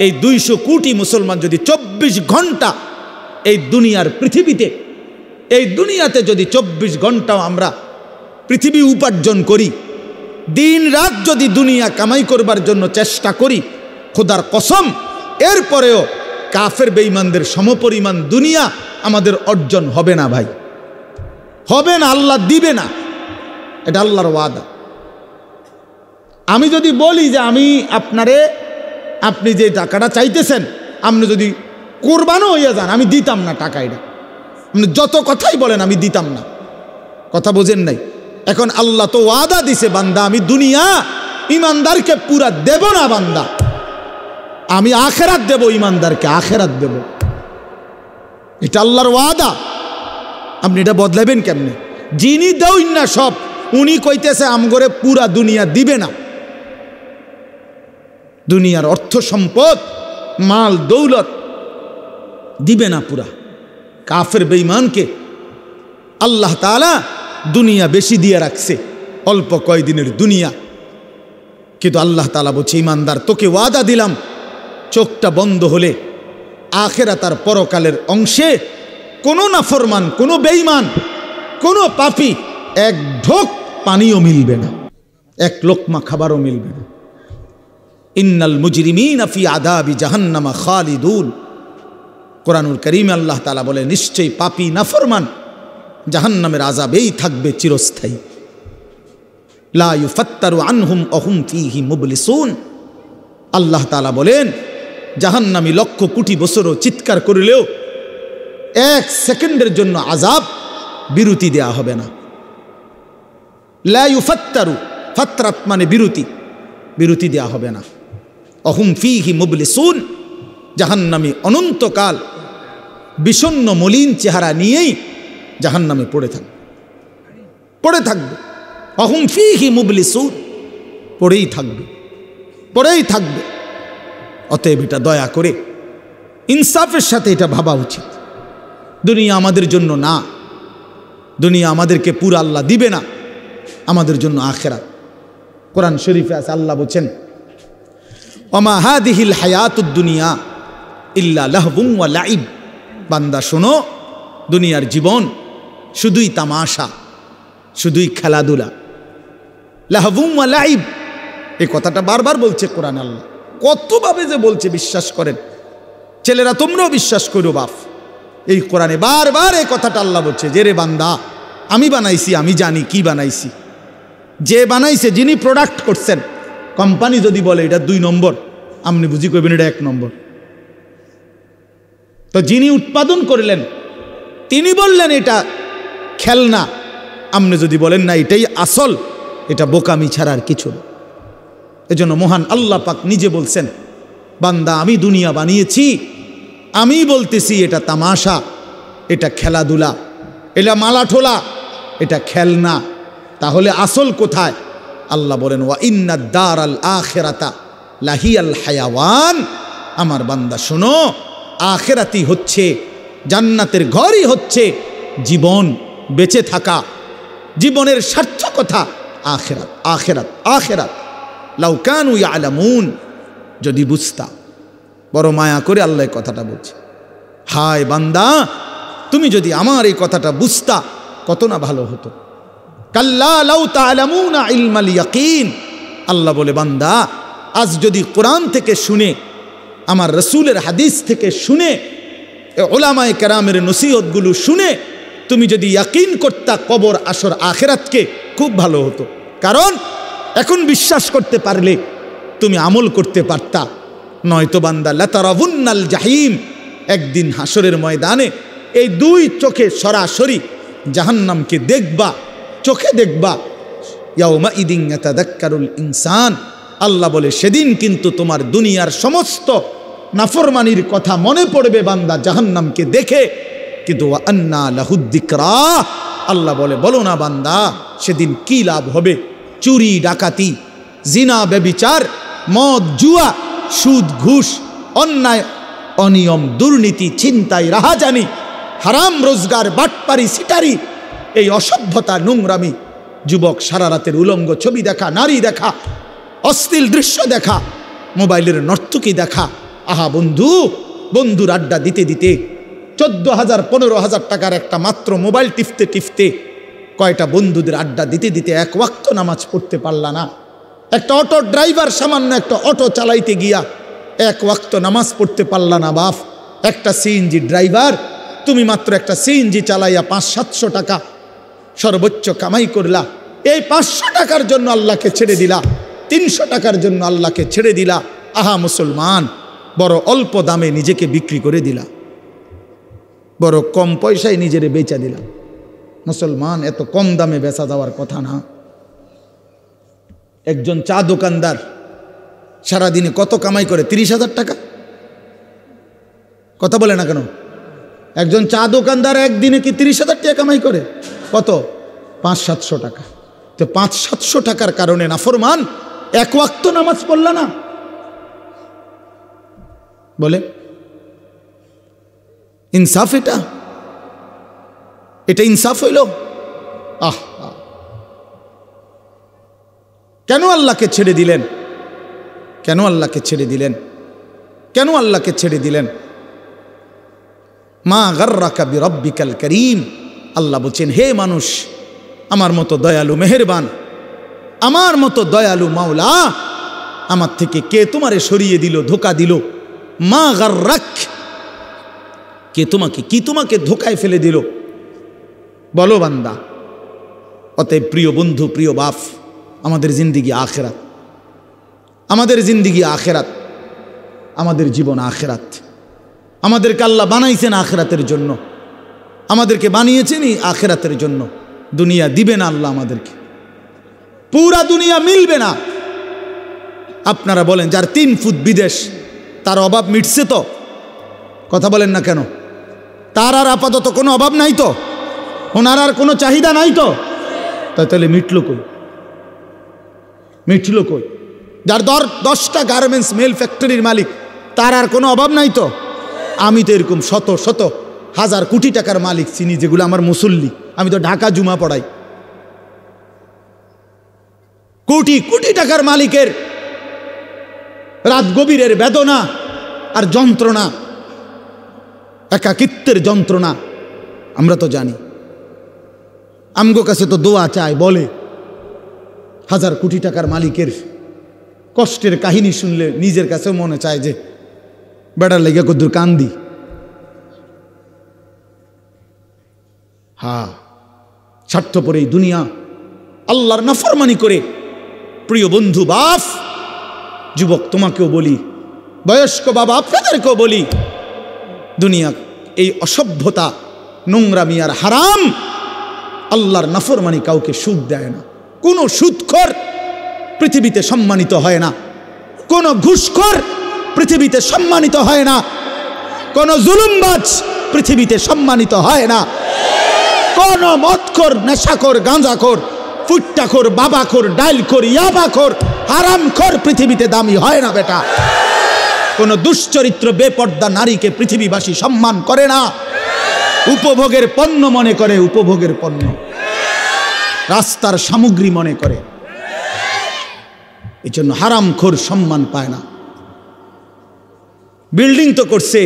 Speaker 1: এই 200 কোটি মুসলমান যদি 24 ঘন্টা এই দুনিয়ার পৃথিবীতে, এই দুনিয়াতে যদি 24 ঘন্টাও আমরা পৃথিবী উপার্জন করি, দিন রাত যদি দুনিয়া কামাই করবার জন্য চেষ্টা করি, খোদার কসম এরপরেও কাফের বেঈমানদের সমপরিমাণ দুনিয়া আমাদের অর্জন হবে না ভাই, হবে না, আল্লাহ দিবে না, এটা আল্লাহর ওয়াদা। আমি যদি বলি যে আমি আপনারে, আপনি যে টাকাটা চাইতেছেন, আপনি যদি কোরবানও হইয়া যান, আমি দিতাম না টাকা, এটা আপনি যত কথাই বলেন আমি দিতাম না, কথা বোঝেন নাই। এখন আল্লাহ তো ওয়াদা দিছে, বান্দা আমি দুনিয়া ইমানদারকে পুরা দেব না, বান্দা আমি আখেরাত দেব, ইমানদারকে আখেরাত দেব, এটা আল্লাহর ওয়াদা। আপনি এটা বদলাবেন কেমনে? যিনি দেউন না সব, উনি কইতেছে আমগরে পুরা দুনিয়া দিবে না, দুনিয়ার অর্থ সম্পদ মাল দৌলত দিবে না পুরা। কাফের বেঈমানকে আল্লাহ তাআলা দুনিয়া বেশি দিয়ে রাখছে, অল্প কয়দিনের দুনিয়া, কিন্তু আল্লাহ তাআলা বলছে ইমানদার তোকে ওয়াদা দিলাম, চোখটা বন্ধ হলে আখিরাত আর পরকালের অংশে কোনো নাফরমান, কোনো বেঈমান, কোনো পাপী এক ঢোক পানিও মিলবে না, এক লোকমা খাবারও মিলবে না। ইন্নাল মুজরিমিনা ফি আযাবি জাহান্নামা খালিদুন, কোরআনুল কারীমে আল্লাহ তাআলা বলে নিশ্চয়ই পাপী নাফরমান জাহান্নামের আযাবেই থাকবে চিরস্থায়ী। লা ইউফাত্তারু আনহুম ওয়া হুম ফীহি মুবলিসুন, আল্লাহ তাআলা বলেন জাহান্নামী লক্ষ কোটি বছরও চিৎকার করলেও এক সেকেন্ডের জন্য আযাব বিরতি দেয়া হবে না। লা ইউফাত্তারু, ফাতরাত মানে বিরতি, বিরতি দেয়া হবে না। অহুম ফীহি মুবলিসুন, জাহান্নামী অনন্তকাল বিষণ্ণ মলিন চেহারা নিয়েই জাহান্নামে পড়ে থাকবে। অহুম ফীহি মুবলিসুন, পড়েই থাকবে। অতএব এটা দয়া করে ইনসাফের সাথে এটা ভাবা উচিত। দুনিয়া আমাদের জন্য না, দুনিয়া আমাদেরকে পুরো আল্লাহ দিবে না, আমাদের জন্য আখিরাত। কোরআন শরীফে আছে, আল্লাহ বলেন ওমা হাদিহিল হায়াতুদ দুনিয়া ইল্লা লাহবুম ওয়া লাইব। বান্দা শোনো, দুনিয়ার জীবন শুধুই তামাশা, শুধুই খেলাধুলা। লাহবুম ওয়া লাইব, এই কথাটা বারবার বলছে কোরআন। আল্লাহ কতভাবে যে বলছে বিশ্বাস করেন, ছেলেরা তোমরাও বিশ্বাস করো বাপ। এই কোরআনে বারবার এই কথাটা আল্লাহ বলছে যে রে বান্দা, আমি বানাইছি, আমি জানি কি বানাইছি। যে বানাইছে, যিনি প্রোডাক্ট করছেন, কোম্পানি যদি বলে এটা 2 নম্বর, আপনি বুঝি করবেন এটা 1 নম্বর। তো যিনি উৎপাদন করলেন তিনি বললেন এটা খেলনা, আপনি যদি বলেন না এটাই আসল, এটা বোকামি ছাড়া আর কিছু না। এজন্য মহান আল্লাহ পাক নিজে বলছেন, বান্দা আমি দুনিয়া বানিয়েছি, আমি বলতেছি এটা তামাশা, এটা খেলাধুলা, এটা মালাঠোলা, এটা খেলনা। তাহলে আসল কোথায়? আল্লাহ বলেন ওয়া ইন্নাদ দারাল আখিরাতা লাহিয়াল হায়াওয়ান। আমার বান্দা শোনো, আখিরাতই হচ্ছে, জান্নাতের ঘরই হচ্ছে জীবন, বেঁচে থাকা, জীবনের সার্থকতা আখিরাত, আখিরাত, আখিরাত। লাউ কানু ইয়ালামুন, যদি বুঝতা। বড় মায়া করে আল্লাহ কথাটা বলছে, হায় বান্দা, তুমি যদি আমার এই কথাটা বুঝতা কত না ভালো হতো। কাল্লা লাউ তা'লামুনা ইলমাল ইয়াকিন। আল্লাহ বলে বান্দা, আজ যদি কোরআন থেকে শুনে, আমার রাসূলের হাদিস থেকে শুনে, উলামায়ে কেরামের নসিহতগুলো শুনে তুমি যদি ইয়াকিন করতা কবর, আসর, আখিরাতকে, খুব ভালো হতো। কারণ এখন বিশ্বাস করতে পারলে তুমি আমল করতে পারতা। নয়তো বান্দা লাতারাবুন্নাল জাহিম, একদিন হাসরের ময়দানে এই 2 চোখে সরাসরি জাহান্নামকে দেখবা, চোখে দেখবা। ইয়াউমা ইদিন ইয়াতাযাক্কারুল ইনসান। আল্লাহ বলে সেদিন কিন্তু তোমার দুনিয়ার সমস্ত নাফরমানির কথা মনে পড়বে বান্দা জাহান্নামকে দেখে। কিন্তু ওয়া আন্না লাহুদ যিকরা, আল্লাহ বলে বলো না বান্দা সেদিন কি লাভ হবে? চুরি ডাকাতি, জিনা ব্যভিচার, মদ জুয়া, সুদ ঘুষ, অন্যায় অনিয়ম, দুর্নীতি, ছিনতাই, রাহাজানি, হারাম রোজগার, বাটপারি, সিটারি, এই অসভ্যতা, নোংরামি, যুবক সারা রাতের উলঙ্গ ছবি দেখা, নারী দেখা, অশ্লীল দৃশ্য দেখা, মোবাইলের নর্তকী দেখা। আহা বন্ধুর আড্ডা দিতে দিতে 14,000 15,000 টাকার একটা মাত্র মোবাইল টিপতে টিপতে কয়টা বন্ধুদের আড্ডা দিতে দিতে 1 ওয়াক্ত নামাজ পড়তে পারলা না। একটা অটো ড্রাইভার সামান্য একটা অটো চালাইতে গিয়া 1 ওয়াক্ত নামাজ পড়তে পারলা না বাপ। একটা সিএনজি ড্রাইভার, তুমি মাত্র একটা সিএনজি চালাইয়া 500-700 টাকা সর্বোচ্চ কামাই করলা। এই 500 টাকার জন্য আল্লাহকে ছেড়ে দিলা, 300 টাকার জন্য আল্লাহকে ছেড়ে দিলা। আহা মুসলমান, বড় অল্প দামে নিজেকে বিক্রি করে দিলা, বড় কম পয়সায় নিজেরে বেচা দিলা। মুসলমান, এত কম দামে বেচা দেওয়ার কথা না। একজন চা দোকানদার সারাদিনে কত কামাই করে? 30,000 টাকা। কথা বলে না কেন? একজন চা দোকানদার একদিনে কি 30,000 টাকা কামাই করে? কত? 500-700 টাকা। তো 500-700 টাকার কারণে নাফরমান 1 ওয়াক্ত নামাজ পড়লা না? বলে ইনসাফ? এটা ইনসাফ হইল? কেন আল্লাহকে ছেড়ে দিলেন? কেন আল্লাহকে ছেড়ে দিলেন? কেন আল্লাহকে ছেড়ে দিলেন? মা গাররাকা বিরাব্বিকাল করিম। আল্লাহ বলছেন, হে মানুষ, আমার মতো দয়ালু মেহেরবান, আমার মতো দয়ালু মাওলা, আমার থেকে কে তোমারে সরিয়ে দিল, ধোকা দিল? মা গাররাক, কে তোমাকে, কি তোমাকে ধোকায় ফেলে দিল? বলো বান্দা। অতএব প্রিয় বন্ধু, প্রিয় বাপ, আমাদের জিন্দিগি আখেরাত, আমাদের জিন্দিগি আখেরাত, আমাদের জীবন আখেরাত। আমাদেরকে আল্লাহ বানাইছেন আখেরাতের জন্য। আমাদেরকে বানিয়েছেনই আখেরাতের জন্য। দুনিয়া দিবে না আল্লাহ আমাদেরকে, পুরা দুনিয়া মিলবে না। আপনারা বলেন যার 3 ফুট বিদেশ, তার অভাব মিটছে তো? কথা বলেন না কেন? তার আর আপাতত কোনো অভাব নাই তো? ওনার আর কোনো চাহিদা নাই তো? তাহলে মিটলো কই? মিটলো কই? যার 10টা গার্মেন্টস মেল ফ্যাক্টরির মালিক, তার আর কোনো অভাব নাই তো? আমি তো এরকম শত শত হাজার কোটি টাকার মালিক চিনি, যেগুলো আমার মুসল্লি। আমি তো ঢাকা জুমা পড়াই। কোটি কোটি টাকার মালিকের রাত গভীরের বেদনা আর যন্ত্রণা, একাকিত্বের যন্ত্রণা আমরা তো জানি। আমগো কাছে তো দোয়া চায়, বলে হাজার কোটি টাকার মালিকের কষ্টের কাহিনী শুনলে নিজের কাছেও মনে চায় যে বেড়ার লেগে কদ্দুর কান্দি। হ্যাঁ, স্বার্থপর এই দুনিয়া, আল্লাহর নাফরমানি করে। প্রিয় বন্ধু, বাপ, যুবক তোমাকেও বলি, বয়স্ক বাবা আপনাদেরকেও বলি, দুনিয়া এই অসভ্যতা, নোংরামি আর হারাম, আল্লাহর নাফরমানি কাউকে সুখ দেয় না। কোনো সুদখোর পৃথিবীতে সম্মানিত হয় না, কোনো ঘুষখোর পৃথিবীতে সম্মানিত হয় না, কোনো জুলুমবাজ পৃথিবীতে সম্মানিত হয় না, কোনো মদখোর, নেশাখোর, গাঁজাখোর, ফুট্টাখোর, বাবাখোর, ডাইলখোর, ইয়াবাখোর, হারামখোর পৃথিবীতে দামি হয় না বেটা। কোনো দুশ্চরিত্র বেপর্দা নারীকে পৃথিবীবাসী সম্মান করে না, উপভোগের পণ্য মনে করে, উপভোগের পণ্য, রাস্তার সামগ্রী মনে করে। এই জন্য হারামখোর সম্মান পায় না। বিল্ডিং তো করছে,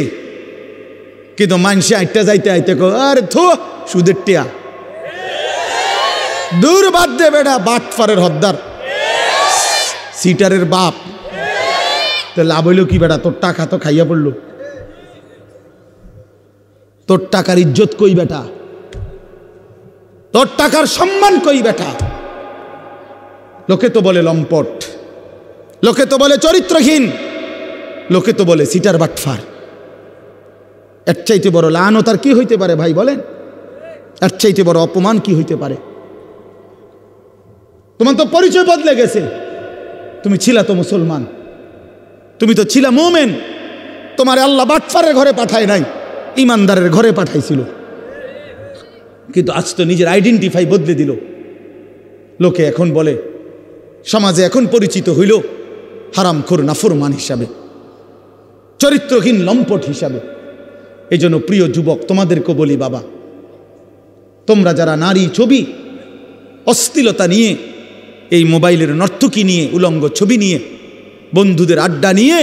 Speaker 1: কিন্তু মানুষে আইটা যাইতে আইতে আরে থো সুদের টিয়া, দূর বাদ দে বেটা, বাটফারের হদ্দার, সিটারের বাপ। তো লাভ হইল কি বেটা? তোর টাকা তো খাইয়া পড়লো, তোর টাকার ইজ্জত কই বেটা? তোর টাকার সম্মান কই বেটা? লোকে তো বলে লম্পট, লোকে তো বলে চরিত্রহীন, লোকে তো বলে সিটার বাটফার। এর চাইতে বড় লানত আর কি হইতে পারে ভাই বলেন? এর চাইতে বড় অপমান কি হইতে পারে? তোমার তো পরিচয় বদলে গেছে। তুমি ছিলা তো মুসলমান, তুমি তো ছিলা মুমিন। তোমার আল্লাহ বাটফারের ঘরে পাঠায় নাই, ইমানদারের ঘরে পাঠাইছিল। কিন্তু আজ তো নিজের আইডেন্টিফাই বদলে দিল। লোকে এখন বলে, সমাজে এখন পরিচিত হইল হারামখোর, নাফরমান হিসাবে, চরিত্রহীন, লম্পট হিসাবে। এই জন্য প্রিয় যুবক তোমাদেরকে বলি, বাবা, তোমরা যারা নারী ছবি, অশ্লীলতা নিয়ে, এই মোবাইলের নর্তকী নিয়ে, উলঙ্গ ছবি নিয়ে, বন্ধুদের আড্ডা নিয়ে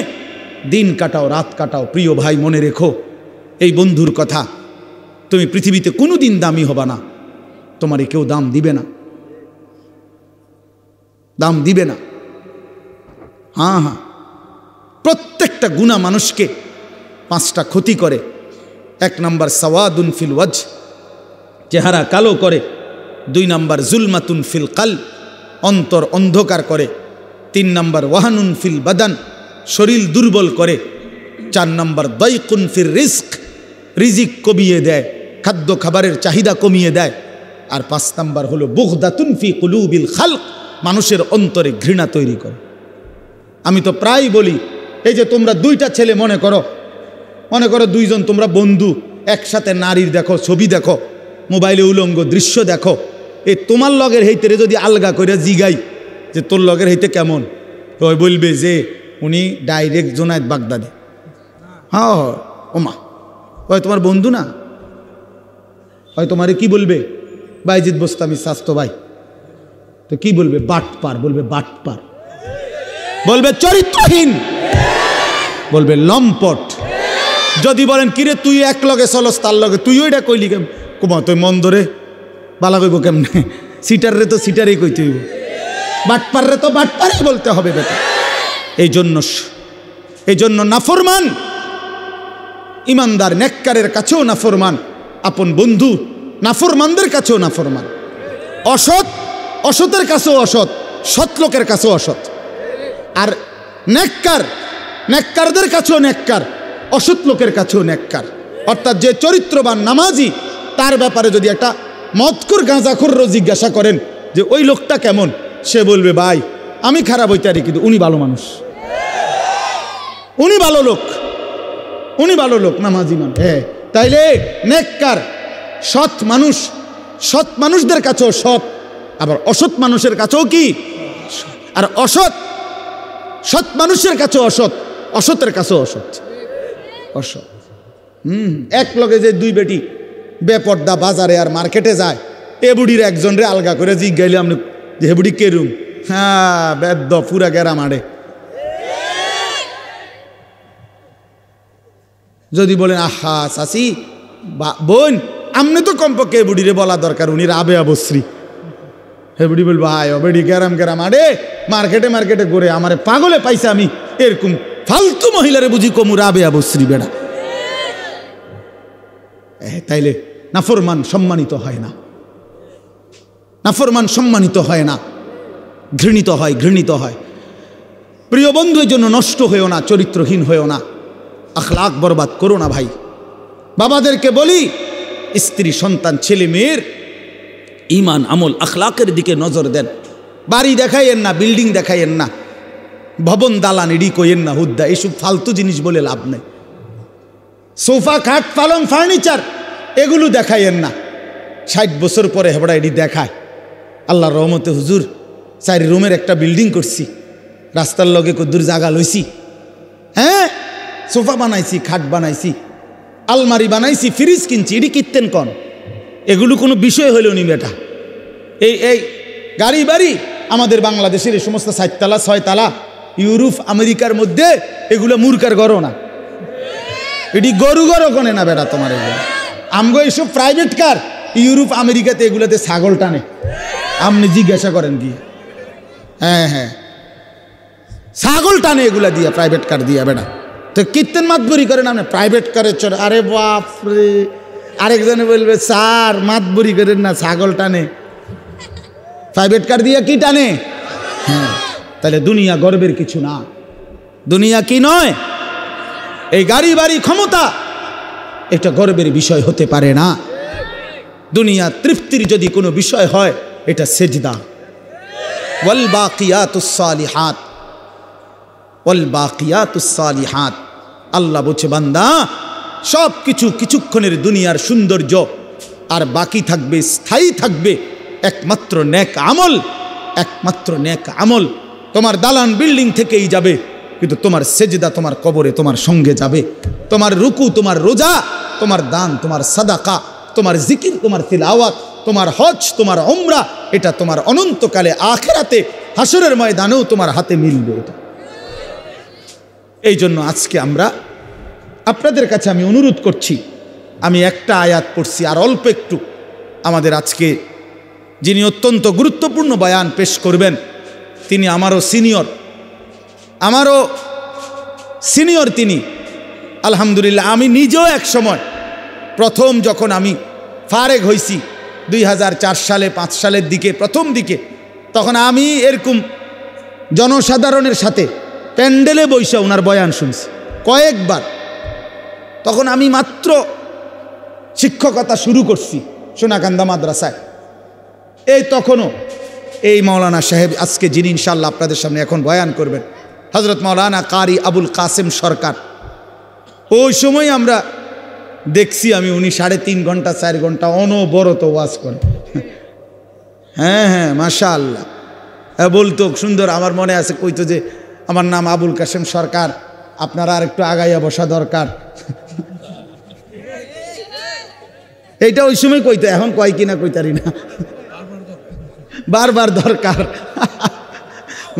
Speaker 1: দিন কাটাও, রাত কাটাও, প্রিয় ভাই মনে রেখো এই বন্ধুর কথা, তুমি পৃথিবীতে কোনো দিন দামি হবা না। তোমারে কেউ দাম দিবে না, দাম দিবে না। হ্যাঁ হ্যাঁ, প্রত্যেকটা গুনাহ মানুষকে 5টা ক্ষতি করে। 1 নাম্বার সাওয়াদুন ফিল ওয়াজ, চেহারা কালো করে। 2 নাম্বার জুলমাতুন ফিল কাল, অন্তর অন্ধকার করে। 3 নাম্বার ওয়াহানুন ফিল বাদান, শরীর দুর্বল করে। 4 নাম্বার দাইকুন ফির রিজক, রিজিক কমিয়ে দেয়, খাদ্য খাবারের চাহিদা কমিয়ে দেয়। আর 5 নাম্বার হলো বুগদাতুন ফি কুলুবিল খালক, মানুষের অন্তরে ঘৃণা তৈরি করে। আমি তো প্রায় বলি, এই যে তোমরা 2টা ছেলে মনে করো 2 জন তোমরা বন্ধু, একসাথে নারীর দেখো, ছবি দেখো, মোবাইলে উলঙ্গ দৃশ্য দেখো, এই তোমার লগের হইতে যদি আলগা করে জিগাই যে তোর লগের হইতে কেমন, ওই বলবে যে উনি ডাইরেক্ট জোনায়েদ বাগদাদি। হ্যাঁ ওমা, ওই তোমার বন্ধু না, হয় তোমারে কি বলবে? বাইজিদ বোস্তামি স্বাস্থ্য ভাই। তো কি বলবে? বাটপার বলবে, বাটপার বলবে, চরিত্রহীন বলবে, লম্পট। যদি বলেন কিরে তুই এক লগে চলস, তার লগে তুই ওইটা কইলি কেম, কুমা তুই মন ধরে বালা কইব কেমনে? সিটার রে তো সিটারই কইতে হইব, বাটপার রে তো বাটপারই বলতে হবে বেটা। এই জন্য নাফরমান ইমানদার, নেককারের কাছেও নাফরমান, আপন বন্ধু নাফরমানদের কাছেও নাফরমান, অসৎ অসতের কাছেও অসৎ, সৎ লোকের কাছেও অসৎ। আর নেককারদের কাছেও নেককার, অসৎ লোকের কাছেও নেককার। অর্থাৎ যে চরিত্রবান নামাজি, তার ব্যাপারে যদি একটা মদখোর গাঁজাখোরও জিজ্ঞাসা করেন যে ওই লোকটা কেমন, সে বলবে ভাই আমি খারাপ হইতে পারি কিন্তু উনি ভালো মানুষ, উনি ভালো লোক, উনি ভালো লোক, নামাজি মানুষ। হ্যাঁ, তাইলে নেককার সৎ মানুষ, সৎ মানুষদের কাছেও সৎ, আবার অসৎ মানুষের কাছেও কি, আর অসৎ সৎ মানুষের কাছেও অসৎ, অসতের কাছেও অসৎ, অসৎ। এক লগে যে দুই বেটি বেপর্দা বাজারে আর মার্কেটে যায়, এ বুড়ির একজন রে আলগা করে জিজ্ঞাইলে আপনি যে হে বুড়ি কেরুম, হ্যাঁ বেদ্য পুরা গেরা মারে। যদি বলেন আহা চাচি বোন, আমনে তো কমপক্ষে এ বুড়িরে বলা দরকার উনি রাবে অবশ্রী, হে বুড়ি বলবো হায় বেড়ি গেরাম গেরাম আরে মার্কেটে মার্কেটে ঘুরে আমারে পাগলে পাইছে, আমি এরকম ফালতু মহিলারে বুঝি কমু রাবে অবশ্রী বেড়া। তাইলে নাফরমান সম্মানিত হয় না, নাফরমান সম্মানিত হয় না, ঘৃণিত হয়, ঘৃণিত হয়। প্রিয় বন্ধু, এই জন্য নষ্ট হয়েও না, চরিত্রহীন হয়েও না, আখলাক বরবাদ করো না ভাই। বাবাদেরকে বলি, স্ত্রী সন্তান ছেলে মেয়ের ইমান আমল আখলাকের দিকে নজর দেন। বাড়ি দেখাইয়েন না, বিল্ডিং দেখাইয়েন না, ভবন দালান এডি কইয়েন না, হুদ্দা এইসব ফালতু জিনিস বলে লাভ নেই। সোফা খাট পালং ফার্নিচার এগুলো দেখাইয়েন না। 60 বছর পরে হেবড়া এডি দেখায়। আল্লাহর রহমতে হুজুর 4 রুমের একটা বিল্ডিং করছি, রাস্তার লগে কদ্দুর জায়গা লইছি, হ্যাঁ সোফা বানাইছি, খাট বানাইছি, আলমারি বানাইছি, ফ্রিজ কিনছি, এডি কিনতেন কন? এগুলো কোনো বিষয় হইল নি বেটা। এই গাড়ি বাড়ি আমাদের বাংলাদেশের এই সমস্ত 4 তালা 6 তালা ইউরোপ আমেরিকার মধ্যে এগুলো মূর্খার গরো না, এটি গরু গরো কনে না বেটা তোমার। এগুলো আমগো এইসব প্রাইভেট কার ইউরোপ আমেরিকাতে এগুলোতে ছাগল টানে, আপনি জিজ্ঞাসা করেন কি? হ্যাঁ হ্যাঁ ছাগল টানে এগুলা দিয়া, প্রাইভেট কার দিয়া বেটা। তো কীর্তন মাতবুরি করেন আপনি প্রাইভেট কারের চড়ে, আরে বাপরে। আরেকজনে বলবে স্যার মাতবুরি করেন না, ছাগল টানে, প্রাইভেট কার দিয়া কি টানে? হ্যাঁ, তাহলে দুনিয়া গর্বের কিছু না, দুনিয়া কি নয়, এই গাড়ি বাড়ি ক্ষমতা এটা গর্বের বিষয় হতে পারে না। দুনিয়া তৃপ্তির যদি কোনো বিষয় হয় এটা সেজদা। ওয়াল বাকিয়াতুস সালিহাত, ওয়াল বাকিয়াতুস সালিহাত, আল্লাহ বলছে বান্দা সব কিছু কিছুক্ষণের দুনিয়ার সৌন্দর্য, আর বাকি থাকবে, স্থায়ী থাকবে একমাত্র নেক আমল, একমাত্র নেক আমল। তোমার দালান বিল্ডিং থেকেই যাবে, কিন্তু তোমার সেজদা তোমার কবরে তোমার সঙ্গে যাবে। তোমার রুকু, তোমার রোজা, তোমার দান, তোমার সাদাকা, তোমার জিকির, তোমার তিলাওয়াত, তোমার হজ, তোমার উমরা, এটা তোমার অনন্তকালে আখিরাতে হাসরের ময়দানেও তোমার হাতে মিলবে। এটা এই জন্য আজকে আমরা আপনাদের কাছে আমি অনুরোধ করছি, আমি একটা আয়াত পড়ছি আর অল্প একটু। আমাদের আজকে যিনি অত্যন্ত গুরুত্বপূর্ণ বয়ান পেশ করবেন, তিনি আমারও সিনিয়র তিনি। আলহামদুলিল্লাহ, আমি নিজেও এক সময় প্রথম যখন আমি ফারেগ হয়েছি 2004 সালে 5 সালের দিকে, প্রথম দিকে, তখন আমি এরকম জনসাধারণের সাথে প্যান্ডেলে বইসা ওনার বয়ান শুনছি কয়েকবার। তখন আমি মাত্র শিক্ষকতা শুরু করছি সোনাকান্দা মাদ্রাসায়। এই তখনও এই মাওলানা সাহেব আজকে যিনি ইনশাআল্লাহ আপনাদের সামনে এখন বয়ান করবেন, হযরত মাওলানা কারি আবুল কাসেম সরকার, ওই সময় আমরা দেখছি আমি উনি 3.5 ঘন্টা 4 ঘন্টা অনবরত ওয়াজ করেন। হ্যাঁ হ্যাঁ মাশাআল্লাহ, বলতো সুন্দর। আমার মনে আছে কইতো যে আমার নাম আবুল কাসেম সরকার, আপনারা আর একটু আগাইয়া বসা দরকার। এইটা ওই সময় কইতো, এখন কয় কিনা কইতারি না, বারবার দরকার।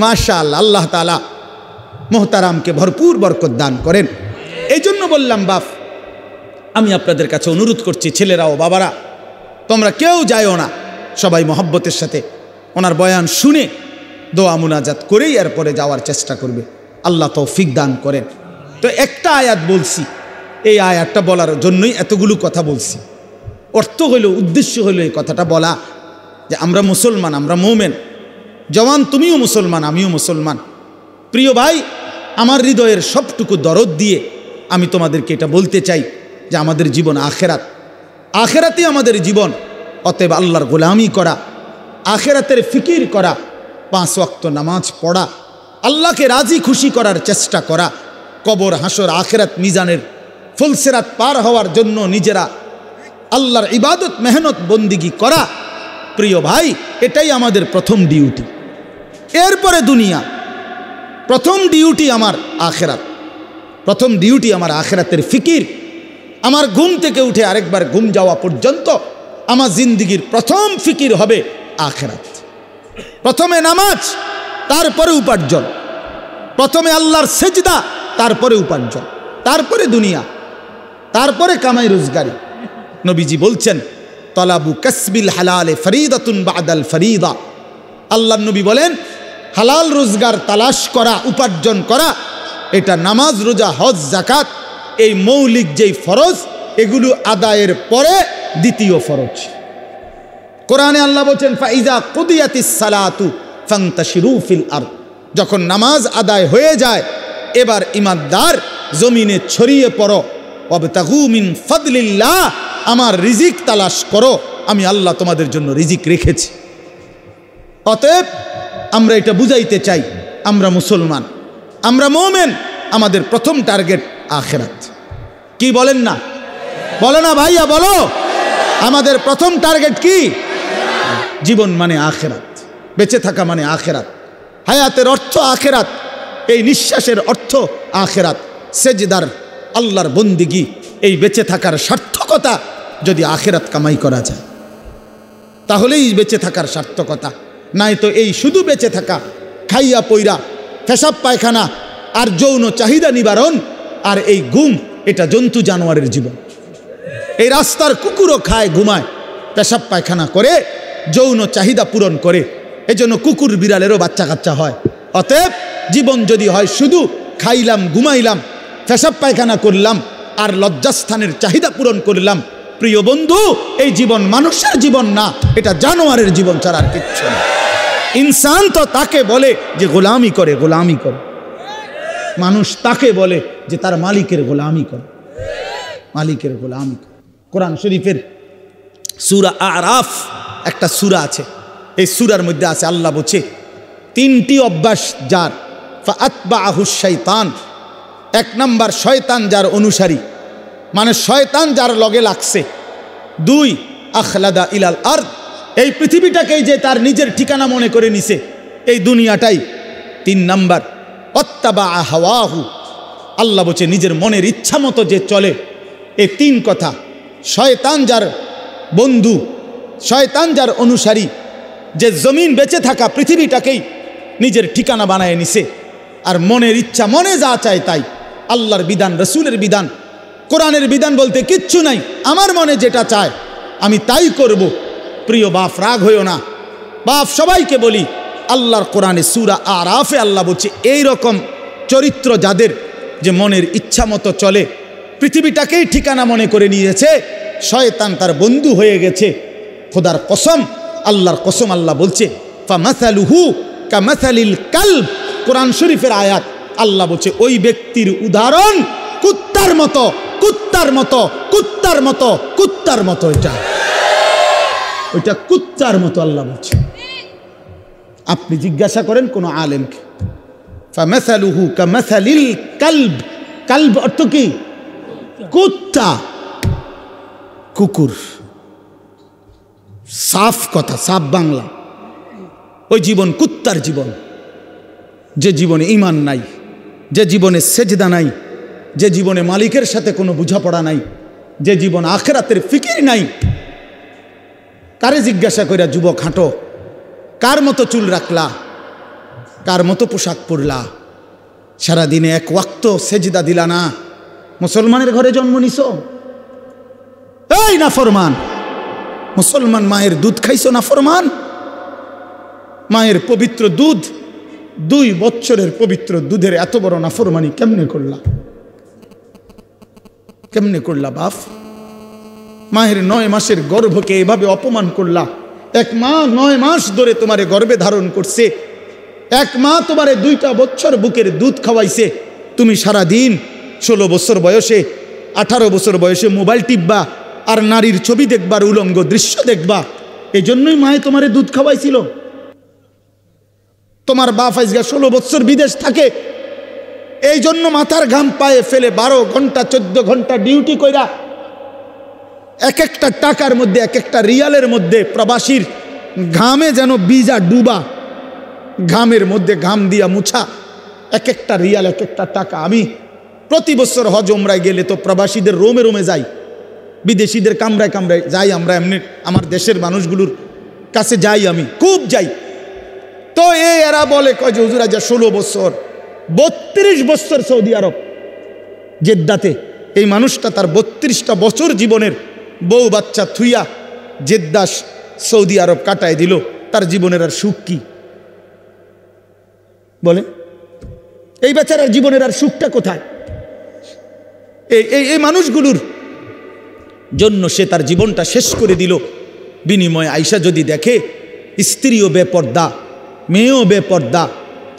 Speaker 1: মাশাআল্লাহ, আল্লাহ তাআলা মোহতারামকে ভরপুর বরকত দান করেন। এই জন্য বললাম বাপ, আমি আপনাদের কাছে অনুরোধ করছি, ছেলেরাও বাবারা, তোমরা কেউ যাইও না, সবাই মহব্বতের সাথে ওনার বয়ান শুনে দোয়া মুনাজাত করেই এরপরে যাওয়ার চেষ্টা করবে। আল্লাহ তৌফিক দান করেন। তো একটা আয়াত বলছি, এই আয়াতটা বলার জন্যই এতগুলো কথা বলছি। অর্থ হইল, উদ্দেশ্য হইল এই কথাটা বলা যে আমরা মুসলমান, আমরা মোমেন। জওয়ান তুমিও মুসলমান, আমিও মুসলমান। প্রিয় ভাই, আমার হৃদয়ের সবটুকু দরদ দিয়ে আমি তোমাদেরকে এটা বলতে চাই যে আমাদের জীবন আখেরাত, আখেরাতই আমাদের জীবন। অতএব আল্লাহর গোলামি করা, আখেরাতের ফিকির করা, 5 ওয়াক্ত নামাজ পড়া, আল্লাহকে রাজি খুশি করার চেষ্টা করা, কবর হাসর আখেরাত মিজানের ফুলসেরাত পার হওয়ার জন্য নিজেরা আল্লাহর ইবাদত মেহনত বন্দিগি করা, প্রিয় ভাই, এটাই আমাদের প্রথম ডিউটি। এরপরে দুনিয়া। প্রথম ডিউটি আমার আখেরাত, প্রথম ডিউটি আমার আখেরাতের ফিকির। আমার ঘুম থেকে উঠে আরেকবার ঘুম যাওয়া পর্যন্ত আমার জিন্দিগির প্রথম ফিকির হবে আখেরাত। প্রথমে নামাজ, তারপরে উপার্জন, প্রথমে আল্লাহর সেজদা, তারপরে উপার্জন, তারপরে দুনিয়া, তারপরে কামাই রোজগারি। নবীজি বলছেন তলাবু কাসবিল হালালে ফরিদাতুন বাদাল ফরিদা। আল্লাহর নবী বলেন হালাল রোজগার তালাশ করা, উপার্জন করা, এটা নামাজ, রোজা, হজ, যাকাত, এই মৌলিক যেই ফরজ, এগুলো আদায়ের পরে দ্বিতীয় ফরজ। কোরআনে আল্লাহ বলছেন ফাইজা কুদিয়াতিস সালাতু ফান্তাশিরু ফিল আরদ। যখন নামাজ আদায় হয়ে যায়, এবার ইমানদার জমিনে ছড়িয়ে পড়ো, ওয়াবতাগু মিন ফাদলিল্লাহ, আমার রিজিক তালাশ করো, আমি আল্লাহ তোমাদের জন্য রিজিক রেখেছি। অতএব আমরা এটা বুঝাইতে চাই, আমরা মুসলমান, আমরা মুমিন, আমাদের প্রথম টার্গেট আখেরাত। কি বলেন না? বলো না ভাইয়া, বলো। আমাদের প্রথম টার্গেট কি? জীবন মানে আখেরাত, বেঁচে থাকা মানে আখেরাত, হায়াতের অর্থ আখেরাত, এই নিঃশ্বাসের অর্থ আখেরাত, সেজদার আল্লাহর বন্দিগি, এই বেঁচে থাকার সার্থকতা যদি আখেরাত কামাই করা যায় তাহলেই বেঁচে থাকার সার্থকতা। নাই তো এই শুধু বেঁচে থাকা, খাইয়া পইরা, পেশাব পায়খানা আর যৌন চাহিদা নিবারণ আর এই ঘুম, এটা জন্তু জানোয়ারের জীবন। এই রাস্তার কুকুরও খায়, ঘুমায়, পেশাব পায়খানা করে, যৌন চাহিদা পূরণ করে, এজন্য কুকুর বিড়ালেরও বাচ্চা কাচ্চা হয়। অতএব জীবন যদি হয় শুধু খাইলাম, ঘুমাইলাম, পেশাব পায়খানা করলাম আর লজ্জাস্থানের চাহিদা পূরণ করলাম, প্রিয় বন্ধু, এই জীবন মানুষের জীবন না, এটা জানোয়ারের জীবন ছাড়া আর কিচ্ছু না। ইনসান তো তাকে বলে যে গোলামি করে, গোলামি করে। মানুষ তাকে বলে যে তার মালিকের গোলামি করে, মালিকের গোলামি করে। কোরআন শরীফের সূরা আরাফ একটা সূরা আছে, এই সূরার মধ্যে আছে আল্লাহ বলছে 3টি অভ্যাস যার, ফাআতবাআহুশ শাইতান। 1 নাম্বার শয়তান যার অনুসারী, মানে শয়তান যার লগে লাগছে। 2 আখলাদা ইলাল আরদ, এই পৃথিবীটাকেই যে তার নিজের ঠিকানা মনে করে নিছে, এই দুনিয়াটাই। 3 নাম্বার অত্তাবা হাওয়াহু, আল্লাহ বলছে নিজের মনের ইচ্ছা মতো যে চলে। এই 3 কথা, শয়তান যার বন্ধু, শয়তান যার অনুসারী, যে জমিন বেঁচে থাকা পৃথিবীটাকেই নিজের ঠিকানা বানায় নিছে, আর মনের ইচ্ছা, মনে যা চায় তাই। আল্লাহর বিধান, রসুলের বিধান, কোরআনের বিধান বলতে কিচ্ছু নাই, আমার মনে যেটা চায় আমি তাই করব। প্রিয় বাপ, রাগ হইও না, বাপ সবাইকে বলি, আল্লাহর কোরআনে সূরা আরাফে আল্লাহ বলছে এই রকম চরিত্র যাদের, যে মনের ইচ্ছা মতো চলে, পৃথিবীটাকেই ঠিকানা মনে করে নিয়েছে, শয়তান তার বন্ধু হয়ে গেছে। খোদার কসম, আল্লাহর কসম, আল্লাহ বলছে ফামাসালুহু কামাসালিল কালব। কোরআন শরীফের আয়াত, আল্লাহ বলছে ওই ব্যক্তির উদাহরণ কুত্তার মতো, কুত্তার মতো, কুত্তার মতো, কুত্তার মতো। ওইটা কুত্তার মতো আল্লাহ বলছে। আপনি জিজ্ঞাসা করেন কোন আলেমকে, ফামাসালুহু কামাসালিল কালব। কালব অর্থ কি? কুত্তা, কুকুর। সাফ কথা, সাফ বাংলা। ওই জীবন কুত্তার জীবন, যে জীবনে ঈমান নাই, যে জীবনে সেজদা নাই, যে জীবনে মালিকের সাথে কোনো বোঝাপড়া নাই, যে জীবন আখিরাতের ফিকির নাই। কারে জিজ্ঞাসা কইরা যুবক হাঁটো, কার মতো চুল রাখলা, কার মতো পোশাক পরলা, সারাদিনে 1 ওয়াক্ত সেজদা দিলা না, মুসলমানের ঘরে জন্ম নিছো? এই নাফরমান মুসলমান, মায়ের দুধ খাইছো নাফরমান? মায়ের পবিত্র দুধ, 2 বছরের পবিত্র দুধের এত বড় নাফরমানি কেমনে করলা? কেমনে করলা বাপ? মায়ের 9 মাসের গর্ভকে এভাবে অপমান করলা। 1 মা 9 মাস ধরে তোমারে গর্ভে ধারণ করছে, 1 মা তোমারে 2টা বছর বুকের দুধ খাওয়াইছে। তুমি সারা দিন 16 বছর বয়সে, 18 বছর বয়সে মোবাইল টিপবা, আর নারীর ছবি দেখবা, আর উলঙ্গ দৃশ্য দেখবা। এই জন্যই মায়ে তোমারে দুধ খাওয়াইছিল। তোমার বাপ আজকে 16 বছর বিদেশ থাকে, এই জন্য মাথার ঘাম পায়ে ফেলে 12 ঘন্টা 14 ঘন্টা ডিউটি কইরা এক একটা টাকার মধ্যে, এক একটা রিয়ালের মধ্যে প্রবাসীর ঘামে যেন বীজা ডুবা, ঘামের মধ্যে ঘাম দিয়া মুছা, এক একটা রিয়াল, এক একটা টাকা। আমি প্রতি বছর হজ ওমরায় গেলে তো প্রবাসীদের রোমে রোমে যাই, বিদেশিদের কামরায় কামরায় যাই। আমরা এমনি আমার দেশের মানুষগুলোর কাছে যাই, আমি খুব যাই। তো এরা বলে কয় যে হুজুর আজ 16 বছর 32 বছর সৌদি আরব জেদ্দাতে। এই মানুষটা তার 32টা বছর জীবনের বউ বাচ্চা থুইয়া জেদ্দা সৌদি আরব কাটায় দিল। তার জীবনের আর সুখ কি বলে? এই বেচারার জীবনের আর সুখটা কোথায়? এই মানুষগুলোর জন্য সে তার জীবনটা শেষ করে দিল। বিনিময়ে আয়সা যদি দেখে স্ত্রীও বেপর্দা, মেয়েও বেপর্দা,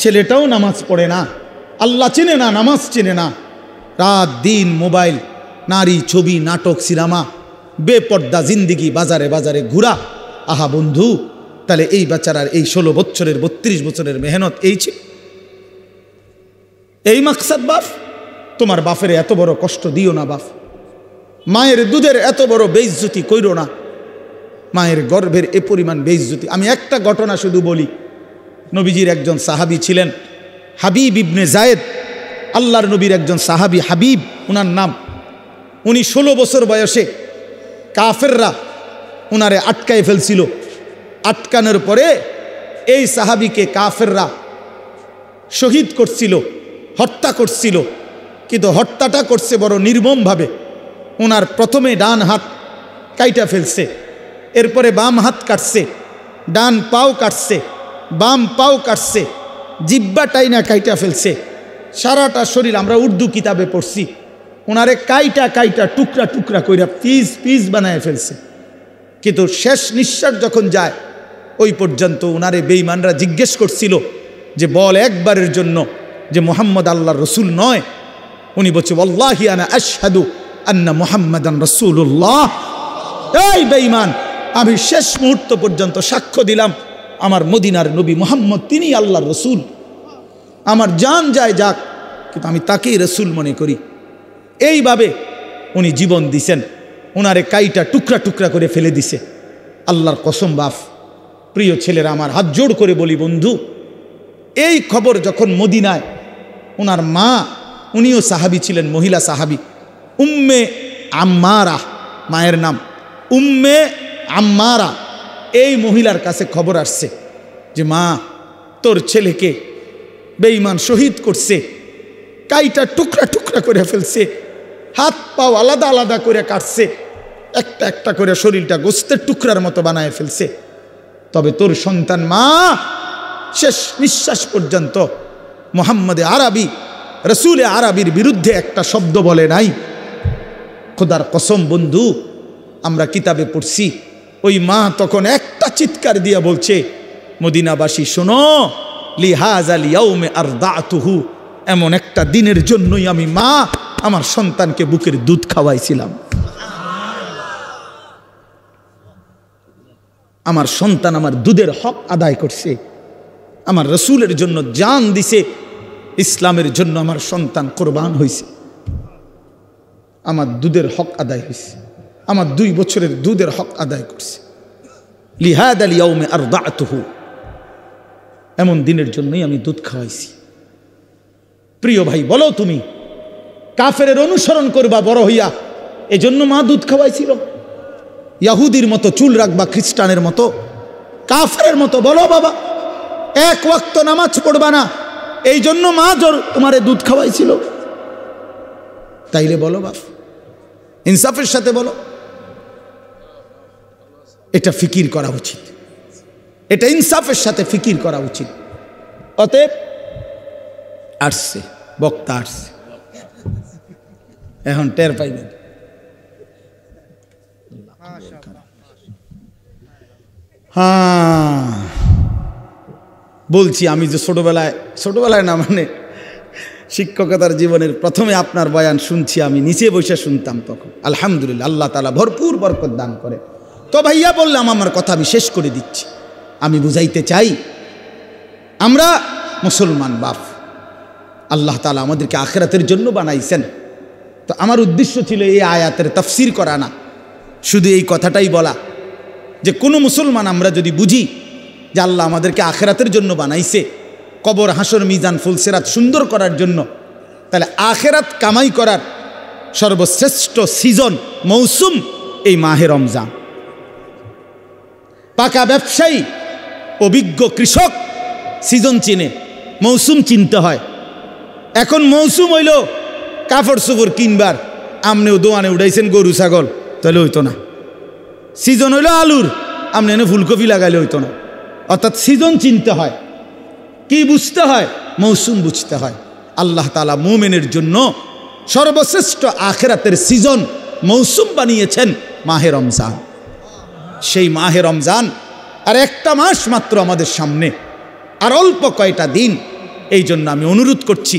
Speaker 1: ছেলেটাও নামাজ পড়ে না, আল্লাহ চেনে না, নামাজ চেনে না, রাত দিন মোবাইল, নারী, ছবি, নাটক, সিনেমা, বেপর্দা জিন্দিগি, বাজারে বাজারে ঘুরা। আহা বন্ধু, তাহলে এই বেচারার এই 16 বছরের 32 বছরের মেহনত এই ছিল, এই মাকসাদ। বাপ, তোমার বাপের এত বড় কষ্ট দিও না বাপ। মায়ের দুধের এত বড় বেইজ্জতি কইরো না, মায়ের গর্ভের এ পরিমাণ বেইজ্জতি। আমি একটা ঘটনা শুধু বলি। নবীজির একজন সাহাবী ছিলেন হাবিব ইবনে জায়েদ, আল্লাহর নবীর একজন সাহাবী হাবিব উনার নাম। উনি 16 বছর বয়সে কাফেররা উনারে আটকায় ফেলছিল। আটকানোর পরে এই সাহাবীকে কাফেররা শহীদ করছিল, হত্যা করছিল। কিন্তু হত্যাটা করছে বড় নির্মমভাবে। ওনার প্রথমে ডান হাত কাইটা ফেলছে, এরপরে বাম হাত কাটছে, ডান পাও কাটছে, বাম পাও কাটছে, জিব্বা টাইনা কাইটা ফেলছে, সারাটা শরীর। আমরা উর্দু কিতাবে পড়ছি, ওনারে কাইটা কাইটা টুকরা টুকরা কইরা পিস পিস বানায় ফেলছে। কিন্তু শেষ নিঃশ্বাস যখন যায়, ওই পর্যন্ত ওনারে বেঈমানরা জিজ্ঞেস করছিল যে বল একবারের জন্য যে মুহাম্মদ আল্লাহর রসুল নয়। উনি বলছে ওয়াল্লাহি আনা আশহাদু আন্না মুহাম্মাদান রাসূলুল্লাহ। এই বেঈমান, আমি শেষ মুহূর্ত পর্যন্ত সাক্ষ্য দিলাম আমার মদিনার নবী মুহাম্মদ তিনি আল্লাহর রসুল। আমার জান যায় যাক, কিন্তু আমি তাকেই রসুল মনে করি। এইভাবে উনি জীবন দিছেন। ওনারে কাইটা টুকরা টুকরা করে ফেলে দিছে। আল্লাহর কসম বাপ, প্রিয় ছেলেরা, আমার হাত জোড় করে বলি বন্ধু, এই খবর যখন মদিনায় ওনার মা, উনিও সাহাবী ছিলেন, মহিলা সাহাবী, উম্মে আম্মারা মায়ের নাম, উম্মে আম্মারা, এই মহিলার কাছে খবর আসছে যে মা, তোর ছেলেকে বেঈমান শহীদ করছে, কাইটা টুকরা টুকরা করে ফেলছে, হাত পাও আলাদা আলাদা করে কাটছে, একটা একটা করে শরীরটা গোস্তের টুকরার মতো বানায় ফেলছে। তবে তোর সন্তান মা শেষ নিঃশ্বাস পর্যন্ত মুহাম্মদে আরবি, রসুলে আরবির বিরুদ্ধে একটা শব্দ বলে নাই। খোদার কসম বন্ধু, আমরা কিতাবে পড়ছি, ওই মা তখন একটা চিৎকার দিয়া বলছে, মদিনাবাসী শোনো, লিহাযাল ইয়াউমে আরদাতুহু, এমন একটা দিনের জন্যই আমি মা আমার সন্তানকে বুকের দুধ খাওয়াইছিলাম। আমার সন্তান আমার দুধের হক আদায় করছে, আমার রসুলের জন্য জান দিছে, ইসলামের জন্য আমার সন্তান কোরবান হয়েছে, আমার দুধের হক আদায় হয়েছে, আমার 2 বছরের দুধের হক আদায় করছে। লিহাযাল ইয়াউমে আরদাতুহু, এমন দিনের জন্যই আমি দুধ খাওয়াইছি। প্রিয় ভাই, বলো তুমি কাফেরের অনুসরণ করবা বড় হইয়া, এজন্য মা দুধ খাওয়াইছিল? ইহুদির মতো চুল রাখবা, খ্রিস্টানের মতো, কাফেরের মতো? বলো বাবা, 1 ওয়াক্ত নামাজ পড়বা না, এই জন্য মা তোমারে দুধ খাওয়াইছিল? তাইলে বলো বাপ, ইনসাফের সাথে বলো। এটা ফিকির করা উচিত, এটা ইনসাফের সাথে ফিকির করা উচিত। অতএব আসছে বক্তা, আসছে, এখন টের পাইবেন। বলছি আমি যে ছোটবেলায় না, মানে শিক্ষকতার জীবনের প্রথমে আপনার বয়ান শুনছি, আমি নিচে বসে শুনতাম তখন। আলহামদুলিল্লাহ, আল্লাহ তাআলা ভরপুর বরকত দান করে। তো ভাইয়া বললাম, আমার কথা আমি শেষ করে দিচ্ছি। আমি বুঝাইতে চাই, আমরা মুসলমান বাপ, আল্লাহ তাআলা আমাদেরকে আখিরাতের জন্য বানাইছেন। তো আমার উদ্দেশ্য ছিল এই আয়াতের তাফসীর করা না, শুধু এই কথাটাই বলা যে কোনো মুসলমান আমরা যদি বুঝি যে আল্লাহ আমাদেরকে আখিরাতের জন্য বানাইছে, কবর, হাসর, মিজান, ফুলসিরাত সুন্দর করার জন্য, তাহলে আখিরাত কামাই করার সর্বশ্রেষ্ঠ সিজন, মৌসুম এই মাহে রমজান। পাকা ব্যবসায়ী, অভিজ্ঞ কৃষক সিজন চিনে, মৌসুম চিনতে হয়। এখন মৌসুম হইল কাপড় চোপড় কিনবার, আমনেও দোয়ানে উঠাইছেন গরু ছাগল, তাহলে হইতো না। সিজন হইল আলুর, আপনি এনে ফুলকপি লাগাইলে হইতো না। অর্থাৎ সিজন চিনতে হয়। কি বুঝতে হয়? মৌসুম বুঝতে হয়। আল্লাহ তাআলা মুমিনের জন্য সর্বশ্রেষ্ঠ আখিরাতের সিজন, মৌসুম বানিয়েছেন মাহে রমজান। সেই মাহে রমজান আর একটা মাস মাত্র আমাদের সামনে, আর অল্প কয়টা দিন। এই জন্য আমি অনুরোধ করছি,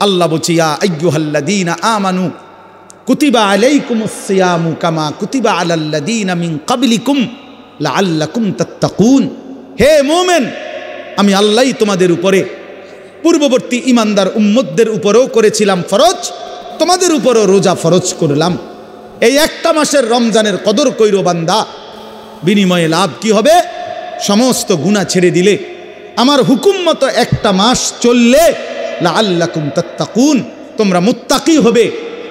Speaker 1: আল্লাহ বলছি, ইয়া আইয়ুহাল্লাযীনা আমানু কুতিবা আলাইকুমুস সিয়ামু কামা কুতিবা আলাল্লাযীনা মিন ক্বাবলিকুম লাআল্লাকুম তাত্তাকুন। হে মুমিন, আমি আল্লাহই তোমাদের উপরে, পূর্ববর্তী ইমানদার উম্মতদের উপরেও করেছিলাম ফরজ, তোমাদের উপরও রোজা ফরজ করলাম। এই একটা মাসের রমজানের কদর কইরো বান্দা, বিনিময়ে লাভ কি হবে? সমস্ত গুনাহ ছেড়ে দিলে, আমার হুকুম মতো একটা মাস চললে, লাআল্লাকুম তাত্তাকুন, তোমরা মুত্তাকি হবে,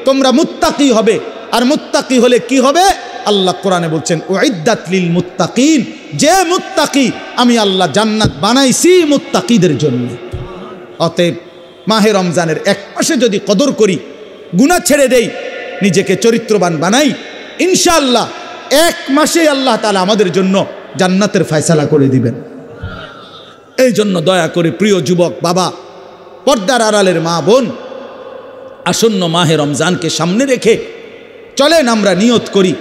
Speaker 1: তোমরা মুত্তাকি হবে। আর মুত্তাকি হলে কি হবে? আল্লাহ কোরআনে বলছেন, উইদ্দাত লিল মুত্তাকিন, যে মুত্তাকি আমি আল্লাহ জান্নাত বানাইছি মুত্তাকিদের জন্য। অতএব মাহে রমজানের এক মাসে যদি কদর করি, গুনাহ ছেড়ে দেই, নিজেকে চরিত্রবান বানাই, ইনশাআল্লাহ এক মাসে আল্লাহ তাআলা আমাদের জন্য জান্নাতের ফয়সালা করে দিবেন। এই জন্য দয়া করে প্রিয় যুবক বাবা, পর্দার আড়ালের মা বোন, আসন্ন মাহে রমজানকে সামনে রেখে চলেন আমরা নিয়ত করি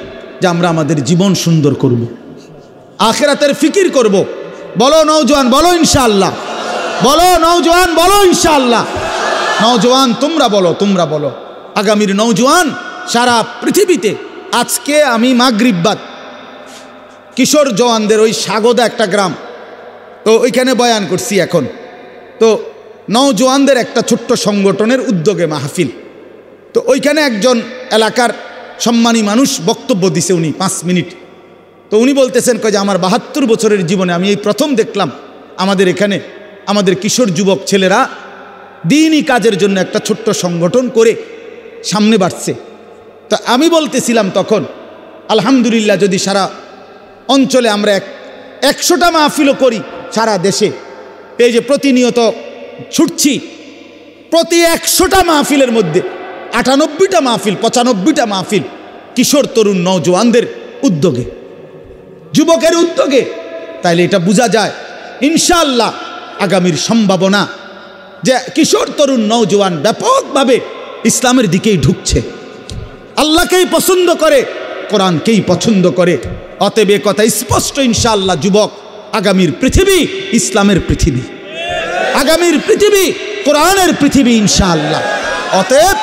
Speaker 1: যে আমরা আমাদের জীবন সুন্দর করব, আখিরাতের ফিকির করব। বলো নওজোয়ান, বলো ইনশাআল্লাহ। বলো নওজোয়ান, বলো ইনশাআল্লাহ। নওজোয়ান তোমরা বলো, তোমরা বলো। আগামীর নওজোয়ান সারা পৃথিবীতে, আজকে আমি মাগরিব বাদ কিশোর জওয়ানদের ওই সাগদা একটা গ্রাম, তো ওইখানে বয়ান করছি। এখন তো নওজোয়ানদের একটা ছোট্ট সংগঠনের উদ্যোগে মাহফিল, তো ওইখানে একজন এলাকার সম্মানী মানুষ বক্তব্য দিছে, উনি 5 মিনিট। তো উনি বলতেছেন যে আমার 72 বছরের জীবনে আমি এই প্রথম দেখলাম আমাদের এখানে আমাদের কিশোর যুবক ছেলেরা দিনই কাজের জন্য একটা ছোট্ট সংগঠন করে সামনে বাড়ছে। তো আমি বলতেছিলাম তখন, আলহামদুলিল্লাহ, যদি সারা অঞ্চলে আমরা 100টা মাহফিলও করি সারা দেশে, এই যে প্রতিনিয়ত ছুটছি, প্রতি 100টা মাহফিলের মধ্যে 98টা মাহফিল, 95টা মাহফিল কিশোর তরুণ নওজোয়ানদের উদ্যোগে, যুবকের উদ্যোগে, তাইলে এটা বোঝা যায় ইনশাআল্লাহ আগামীর সম্ভাবনা যে কিশোর তরুণ নওজোয়ান ব্যাপকভাবে ইসলামের দিকেই ঢুকছে, আল্লাহকেই পছন্দ করে, কোরআনকেই পছন্দ করে। অতএব কথা স্পষ্ট, ইনশাআল্লাহ যুবক, আগামীর পৃথিবী ইসলামের পৃথিবী, আগামীর পৃথিবী কোরআনের পৃথিবী ইনশাআল্লাহ। অতএব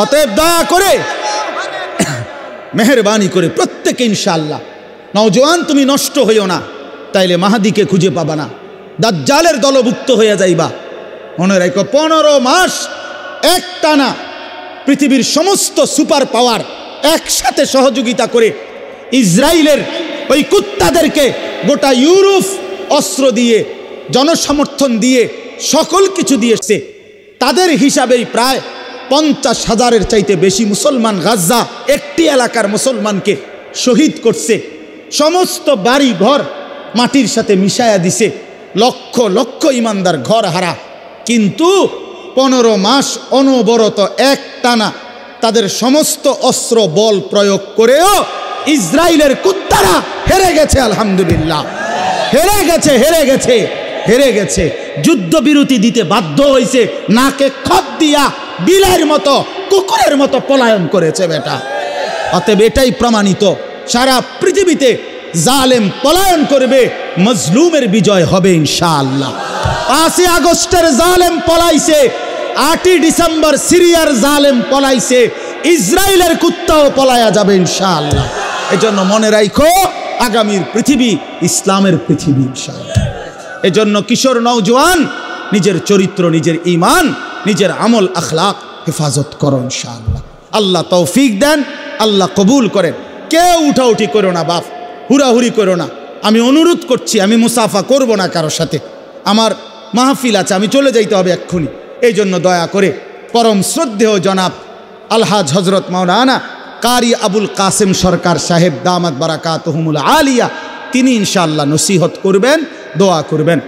Speaker 1: অতএব দয়া করে, মেহেরবানি করে প্রত্যেকে ইনশাআল্লাহ, নওজোয়ান তুমি নষ্ট হইও না, তাইলে মাহাদিকে খুঁজে পাবা না, দাজ্জালের দলভুক্ত হয়ে যাইবা। মনে রাখো, 15 মাস একটানা পৃথিবীর সমস্ত সুপার পাওয়ার একসাথে সহযোগিতা করে ইসরায়েলের ওই কুত্তাদেরকে গোটা ইউরোপ অস্ত্র দিয়ে, জনসমর্থন দিয়ে, সকল কিছু দিয়েছে। তাদের হিসাবেই প্রায় 50,000-এর চাইতে বেশি মুসলমান গাজা একটি এলাকার মুসলমানকে শহীদ করছে, সমস্ত বাড়ি ঘর মাটির সাথে মিশায়া দিছে, লক্ষ লক্ষ ইমানদার ঘর হারা। কিন্তু 15 মাস অনবরত একটানা তাদের সমস্ত অস্ত্র বল প্রয়োগ করেও ইসরায়েলের কুত্তারা হেরে গেছে। আলহামদুলিল্লাহ, হেরে গেছে, হেরে গেছে, হেরে গেছে। যুদ্ধবিরতি দিতে বাধ্য হয়েছে, নাকে খত দিয়া বিলের মতো, কুকুরের মতো পলায়ন করেছে বেটা। অতএব এটাই প্রমাণিত, সারা পৃথিবীতে জালেম পলায়ন করবে, মজলুমের বিজয় হবে ইনশাআল্লাহ। 5 আগস্টের জালেম পলাইছে, 8 ডিসেম্বর সিরিয়ার জালেম পলাইছে, ইসরায়েলের কুত্তাও পলায়া যাবে ইনশাআল্লাহ। এজন্য মনে রাখো, আগামীর পৃথিবী ইসলামের পৃথিবী ইনশাআল্লাহ। এজন্য কিশোর নওজোয়ান নিজের চরিত্র, নিজের ঈমান, নিজের আমল আখলাক হেফাজত করো ইনশাআল্লাহ। আল্লাহ তৌফিক দেন, আল্লাহ কবুল করেন। কেউ উঠাউঠি করো না বাপ, হুড়াহুড়ি করো না। আমি অনুরোধ করছি, আমি মুসাফা করব না কারোর সাথে, আমার মাহফিল আছে, আমি চলে যাইতে হবে এক্ষুনি। এই জন্য দয়া করে পরম শ্রদ্ধেয় জনাব আলহাজ হজরত মাওলানা কারি আবুল কাসেম সরকার সাহেব দামাত বারাকাতুহুমুল আলিয়া, তিনি ইনশাআল্লাহ নসিহত করবেন, দোয়া করবেন।